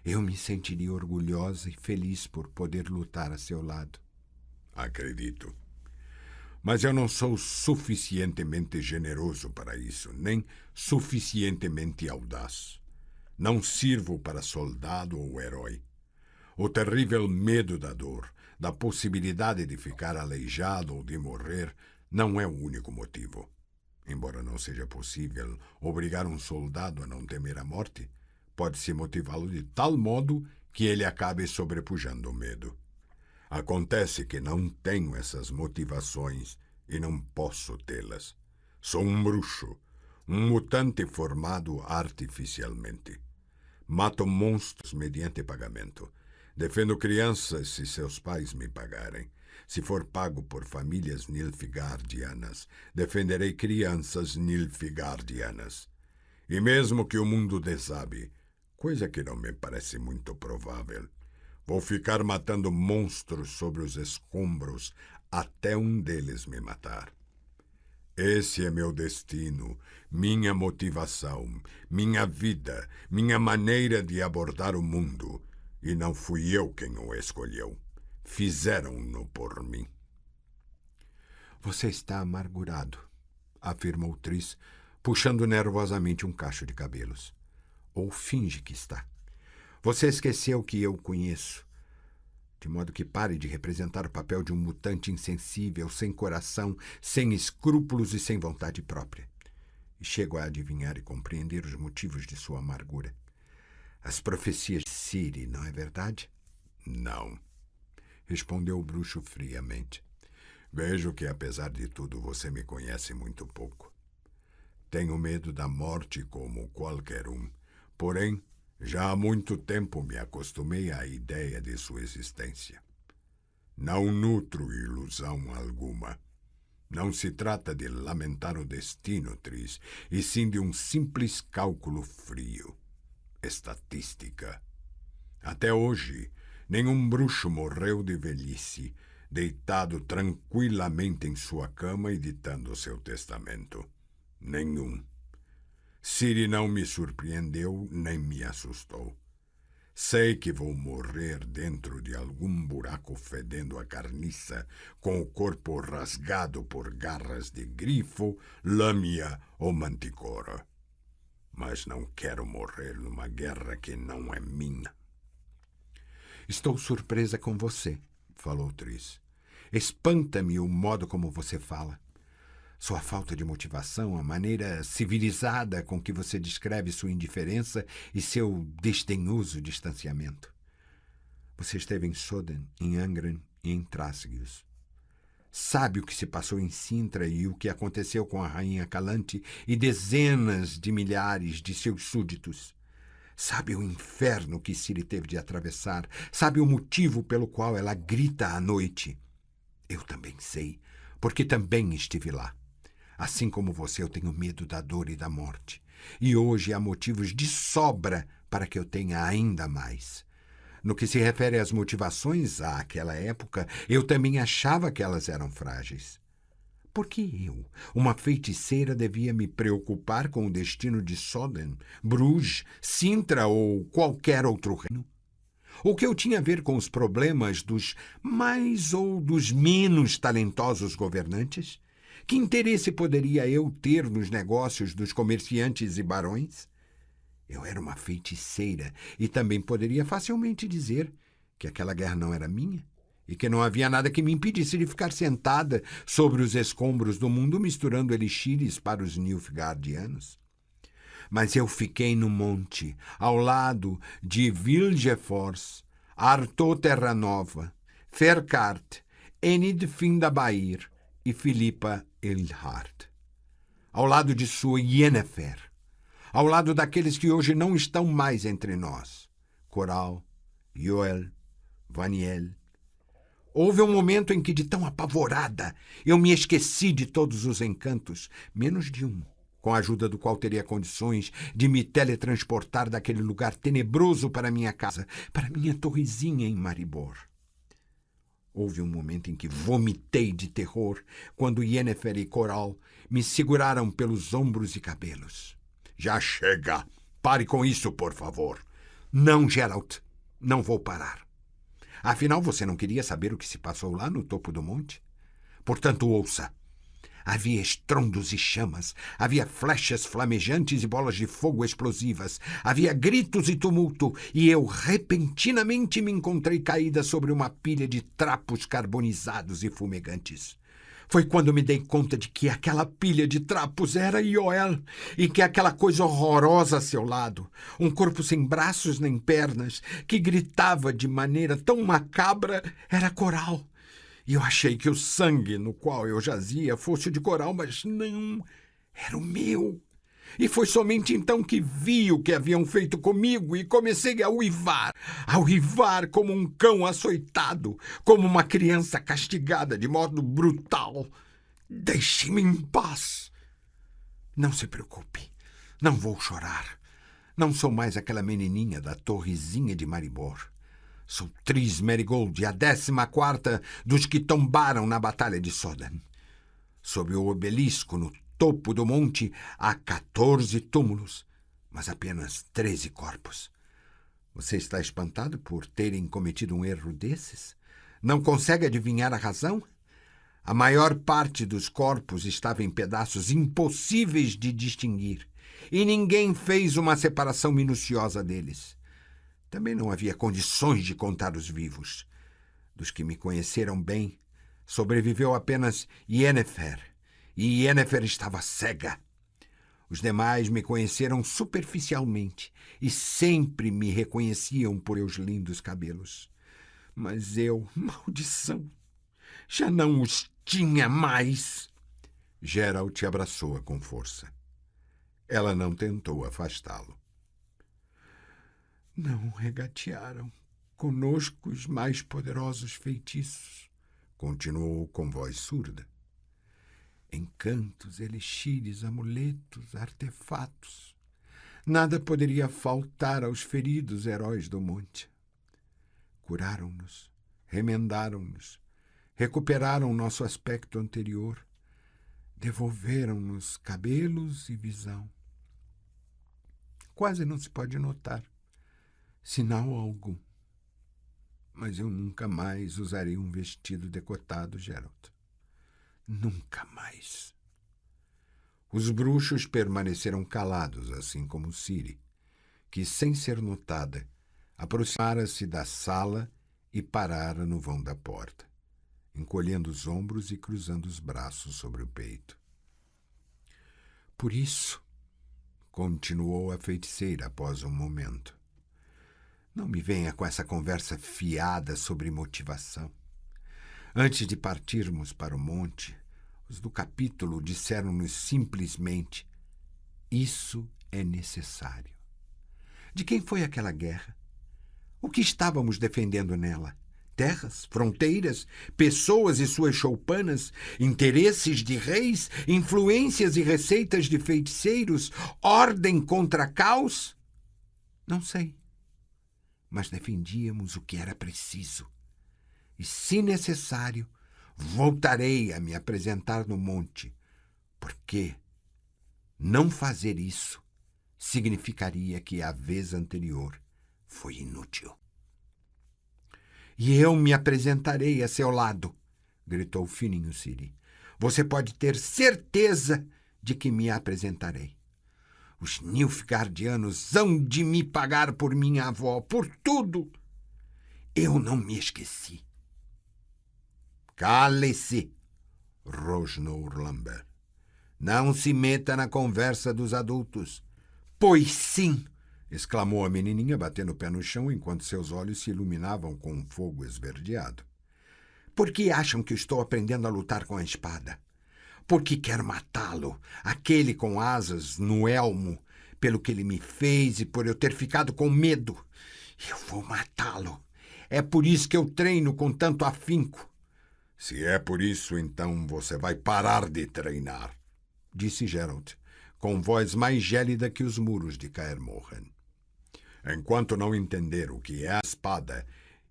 Eu me sentiria orgulhosa e feliz por poder lutar a seu lado. Acredito. Mas eu não sou suficientemente generoso para isso, nem suficientemente audaz. Não sirvo para soldado ou herói. O terrível medo da dor, da possibilidade de ficar aleijado ou de morrer não é o único motivo. Embora não seja possível obrigar um soldado a não temer a morte, pode-se motivá-lo de tal modo que ele acabe sobrepujando o medo. Acontece que não tenho essas motivações e não posso tê-las. Sou um bruxo, um mutante formado artificialmente. Mato monstros mediante pagamento. Defendo crianças se seus pais me pagarem. Se for pago por famílias nilfgaardianas, defenderei crianças nilfgaardianas. E mesmo que o mundo desabe, coisa que não me parece muito provável, vou ficar matando monstros sobre os escombros até um deles me matar. Esse é meu destino, minha motivação, minha vida, minha maneira de abordar o mundo. E não fui eu quem o escolheu. Fizeram-no por mim. Você está amargurado, afirmou Tris, puxando nervosamente um cacho de cabelos. Ou finge que está. Você esqueceu que eu conheço. De modo que pare de representar o papel de um mutante insensível, sem coração, sem escrúpulos e sem vontade própria. E chego a adivinhar e compreender os motivos de sua amargura. As profecias de Ciri, não é verdade? Não, respondeu o bruxo friamente. Vejo que, apesar de tudo, você me conhece muito pouco. Tenho medo da morte como qualquer um, porém, já há muito tempo me acostumei à ideia de sua existência. Não nutro ilusão alguma. Não se trata de lamentar o destino, Tris, e sim de um simples cálculo frio. Estatística. Até hoje, nenhum bruxo morreu de velhice, deitado tranquilamente em sua cama e ditando seu testamento. Nenhum. Ciri não me surpreendeu nem me assustou. Sei que vou morrer dentro de algum buraco fedendo a carniça, com o corpo rasgado por garras de grifo, lâmia ou manticora. Mas não quero morrer numa guerra que não é minha. Estou surpresa com você, falou Tris. Espanta-me o modo como você fala. Sua falta de motivação, a maneira civilizada com que você descreve sua indiferença e seu desdenhoso distanciamento. Você esteve em Soden, em Angren e em Thrasgius. Sabe o que se passou em Sintra e o que aconteceu com a rainha Calante e dezenas de milhares de seus súditos. Sabe o inferno que Ciri teve de atravessar. Sabe o motivo pelo qual ela grita à noite. Eu também sei, porque também estive lá. Assim como você, eu tenho medo da dor e da morte. E hoje há motivos de sobra para que eu tenha ainda mais. No que se refere às motivações àquela época, eu também achava que elas eram frágeis. Por que eu, uma feiticeira, devia me preocupar com o destino de Soden, Bruges, Sintra ou qualquer outro reino? O que eu tinha a ver com os problemas dos mais ou dos menos talentosos governantes? Que interesse poderia eu ter nos negócios dos comerciantes e barões? Eu era uma feiticeira e também poderia facilmente dizer que aquela guerra não era minha e que não havia nada que me impedisse de ficar sentada sobre os escombros do mundo misturando elixires para os nilfgaardianos. Mas eu fiquei no monte, ao lado de Vilgefortz, Artaud Terra Nova, Ferkart, Enid Findabair e Filipa Eilhart. Ao lado de sua Yennefer, ao lado daqueles que hoje não estão mais entre nós, Coral, Yoel, Vaniel. Houve um momento em que, de tão apavorada, eu me esqueci de todos os encantos, menos de um, com a ajuda do qual teria condições de me teletransportar daquele lugar tenebroso para minha casa, para minha torrezinha em Maribor. Houve um momento em que vomitei de terror, quando Yennefer e Coral me seguraram pelos ombros e cabelos. Já chega! Pare com isso, por favor. Não, Geralt, não vou parar. Afinal, você não queria saber o que se passou lá no topo do monte? Portanto, ouça. Havia estrondos e chamas, havia flechas flamejantes e bolas de fogo explosivas, havia gritos e tumulto, e eu repentinamente me encontrei caída sobre uma pilha de trapos carbonizados e fumegantes. Foi quando me dei conta de que aquela pilha de trapos era Yoel e que aquela coisa horrorosa a seu lado, um corpo sem braços nem pernas, que gritava de maneira tão macabra, era Coral. E eu achei que o sangue no qual eu jazia fosse o de Coral, mas não, era o meu. E foi somente então que vi o que haviam feito comigo e comecei a uivar como um cão açoitado, como uma criança castigada de modo brutal. Deixe-me em paz. Não se preocupe, não vou chorar. Não sou mais aquela menininha da torrezinha de Maribor. Sou Tris Merigold, a 14ª dos que tombaram na Batalha de Soden. Sob o obelisco, no topo do monte, há 14 túmulos, mas apenas 13 corpos. Você está espantado por terem cometido um erro desses? Não consegue adivinhar a razão? A maior parte dos corpos estava em pedaços impossíveis de distinguir, e ninguém fez uma separação minuciosa deles. Também não havia condições de contar os vivos. Dos que me conheceram bem, sobreviveu apenas Yennefer, e Yennefer estava cega. Os demais me conheceram superficialmente e sempre me reconheciam por meus lindos cabelos. Mas eu, maldição, já não os tinha mais. Geralt te abraçou-a com força. Ela não tentou afastá-lo. Não regatearam conosco os mais poderosos feitiços, continuou com voz surda. Encantos, elixires, amuletos, artefatos. Nada poderia faltar aos feridos heróis do monte. Curaram-nos, remendaram-nos, recuperaram nosso aspecto anterior, devolveram-nos cabelos e visão. Quase não se pode notar sinal algum. Mas eu nunca mais usarei um vestido decotado, Geralt. Nunca mais. Os bruxos permaneceram calados, assim como Ciri, que, sem ser notada, aproximara-se da sala e parara no vão da porta, encolhendo os ombros e cruzando os braços sobre o peito. Por isso, continuou a feiticeira após um momento, não me venha com essa conversa fiada sobre motivação. Antes de partirmos para o monte, os do capítulo disseram-nos simplesmente: isso é necessário. De quem foi aquela guerra? O que estávamos defendendo nela? Terras, fronteiras, pessoas e suas choupanas, interesses de reis, influências e receitas de feiticeiros, ordem contra caos? Não sei. Mas defendíamos o que era preciso. E, se necessário, voltarei a me apresentar no monte, porque não fazer isso significaria que a vez anterior foi inútil. E eu me apresentarei a seu lado, gritou fininho Ciri. Você pode ter certeza de que me apresentarei. Os Nilfgaardianos hão de me pagar por minha avó, por tudo. Eu não me esqueci. Cale-se, rosnou Urlambert. Não se meta na conversa dos adultos. Pois sim, exclamou a menininha, batendo o pé no chão enquanto seus olhos se iluminavam com um fogo esverdeado. Por que acham que estou aprendendo a lutar com a espada? Porque quero matá-lo, aquele com asas no elmo, pelo que ele me fez e por eu ter ficado com medo. Eu vou matá-lo. É por isso que eu treino com tanto afinco. Se é por isso, então você vai parar de treinar, disse Geralt, com voz mais gélida que os muros de Kaer Morhen. Enquanto não entender o que é a espada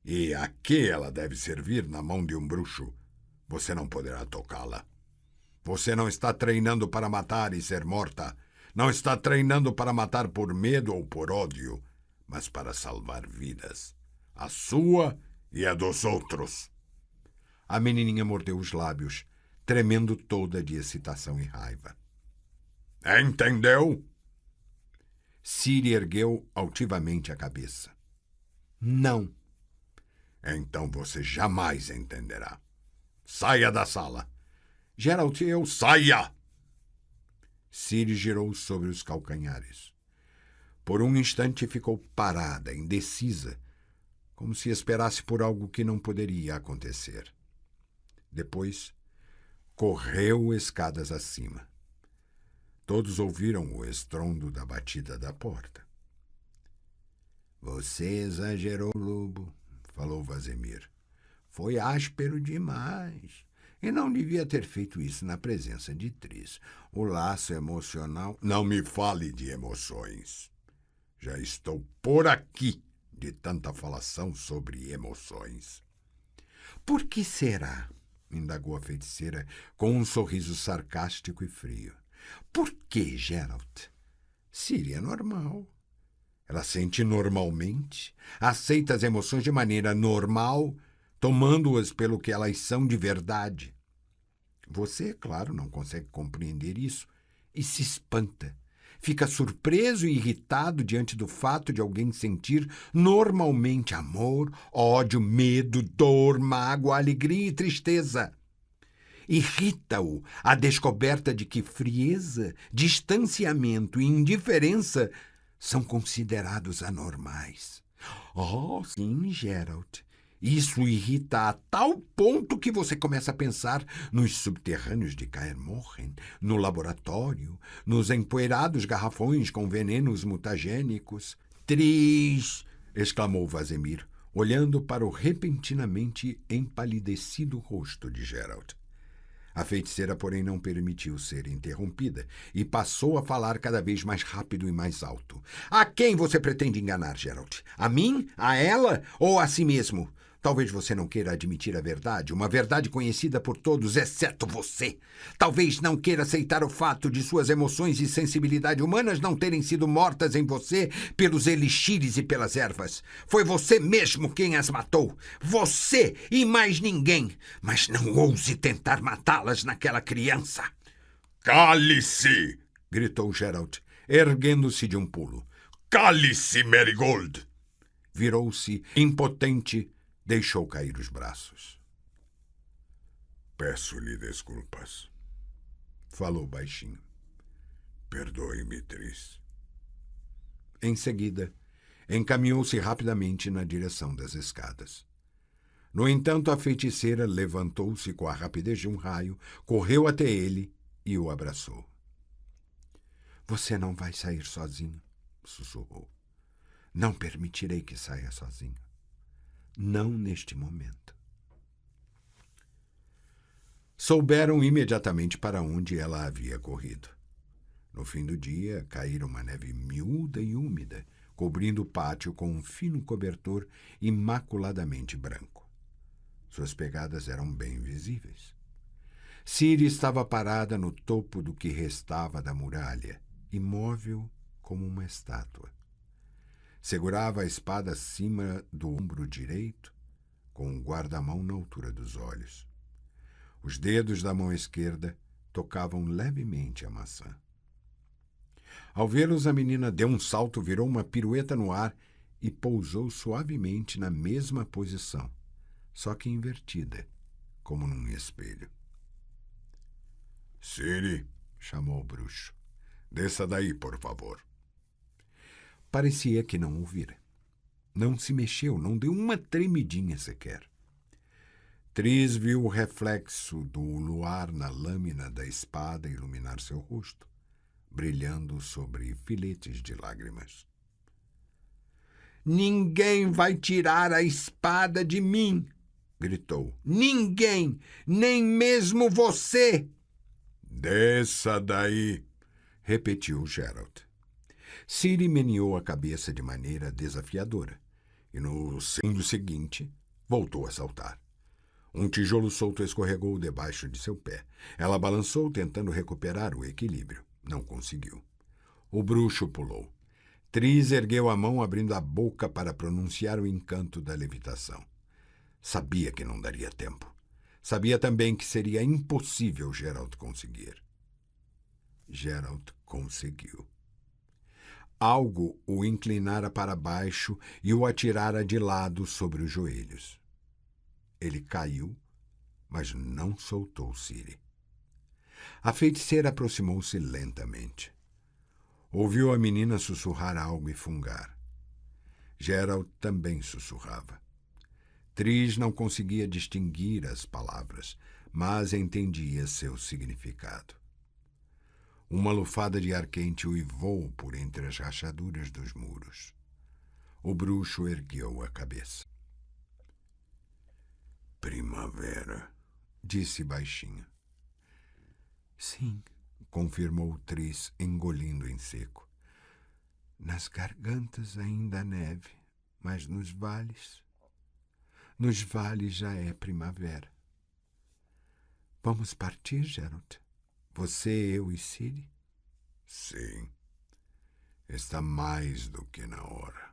e a que ela deve servir na mão de um bruxo, você não poderá tocá-la. Você não está treinando para matar e ser morta. Não está treinando para matar por medo ou por ódio, mas para salvar vidas. A sua e a dos outros. A menininha mordeu os lábios, tremendo toda de excitação e raiva. Entendeu? Ciri ergueu altivamente a cabeça. Não. Então você jamais entenderá. Saia da sala. Geralt, eu... Saia! Ciri girou sobre os calcanhares. Por um instante ficou parada, indecisa, como se esperasse por algo que não poderia acontecer. Depois, correu escadas acima. Todos ouviram o estrondo da batida da porta. Você exagerou, lobo, falou Vazimir. Foi áspero demais. E não devia ter feito isso na presença de Tris. O laço emocional... Não me fale de emoções. Já estou por aqui de tanta falação sobre emoções. Por que será? Indagou a feiticeira com um sorriso sarcástico e frio. Por que, Geralt? Ciri é normal. Ela sente normalmente, aceita as emoções de maneira normal, tomando-as pelo que elas são de verdade. Você, é claro, não consegue compreender isso e se espanta. Fica surpreso e irritado diante do fato de alguém sentir normalmente amor, ódio, medo, dor, mágoa, alegria e tristeza. Irrita-o a descoberta de que frieza, distanciamento e indiferença são considerados anormais. Oh, sim, Geralt. Isso o irrita a tal ponto que você começa a pensar nos subterrâneos de Kaer Morhen, no laboratório, nos empoeirados garrafões com venenos mutagênicos. Tris! Exclamou Vazimir, olhando para o repentinamente empalidecido rosto de Geralt. A feiticeira, porém, não permitiu ser interrompida e passou a falar cada vez mais rápido e mais alto. A quem você pretende enganar, Geralt? A mim? A ela? Ou a si mesmo? Talvez você não queira admitir a verdade, uma verdade conhecida por todos, exceto você. Talvez não queira aceitar o fato de suas emoções e sensibilidade humanas não terem sido mortas em você pelos elixires e pelas ervas. Foi você mesmo quem as matou. Você e mais ninguém. Mas não ouse tentar matá-las naquela criança. Cale-se! Gritou Geralt, erguendo-se de um pulo. Cale-se, Marigold! Virou-se, impotente, deixou cair os braços. Peço-lhe desculpas, falou baixinho. Perdoe-me, Tris. Em seguida, encaminhou-se rapidamente na direção das escadas. No entanto, a feiticeira levantou-se com a rapidez de um raio, correu até ele e o abraçou. Você não vai sair sozinho, sussurrou. Não permitirei que saia sozinho. Não neste momento. Souberam imediatamente para onde ela havia corrido. No fim do dia, caíra uma neve miúda e úmida, cobrindo o pátio com um fino cobertor imaculadamente branco. Suas pegadas eram bem visíveis. Ciri estava parada no topo do que restava da muralha, imóvel como uma estátua. Segurava a espada acima do ombro direito, com o guarda-mão na altura dos olhos. Os dedos da mão esquerda tocavam levemente a maçã. Ao vê-los, a menina deu um salto, virou uma pirueta no ar e pousou suavemente na mesma posição, só que invertida, como num espelho. Ciri, chamou o bruxo. Desça daí, por favor. Parecia que não ouvira. Não se mexeu, não deu uma tremidinha sequer. Tris viu o reflexo do luar na lâmina da espada iluminar seu rosto, brilhando sobre filetes de lágrimas. Ninguém vai tirar a espada de mim, gritou. Ninguém, nem mesmo você. Desça daí, repetiu Geralt. Ciri meneou a cabeça de maneira desafiadora, e no segundo seguinte voltou a saltar. Um tijolo solto escorregou debaixo de seu pé. Ela balançou, tentando recuperar o equilíbrio. Não conseguiu. O bruxo pulou. Tris ergueu a mão, abrindo a boca para pronunciar o encanto da levitação. Sabia que não daria tempo. Sabia também que seria impossível Gerald conseguir. Gerald conseguiu. Algo o inclinara para baixo e o atirara de lado sobre os joelhos. Ele caiu, mas não soltou Ciri. A feiticeira aproximou-se lentamente. Ouviu a menina sussurrar algo e fungar. Gerald também sussurrava. Tris não conseguia distinguir as palavras, mas entendia seu significado. Uma lufada de ar quente uivou por entre as rachaduras dos muros. O bruxo ergueu a cabeça. Primavera, disse baixinho. Sim, confirmou Tris, engolindo em seco. Nas gargantas ainda há neve, mas nos vales já é primavera. Vamos partir, Geralt? Você, eu e Ciri? Sim. Está mais do que na hora.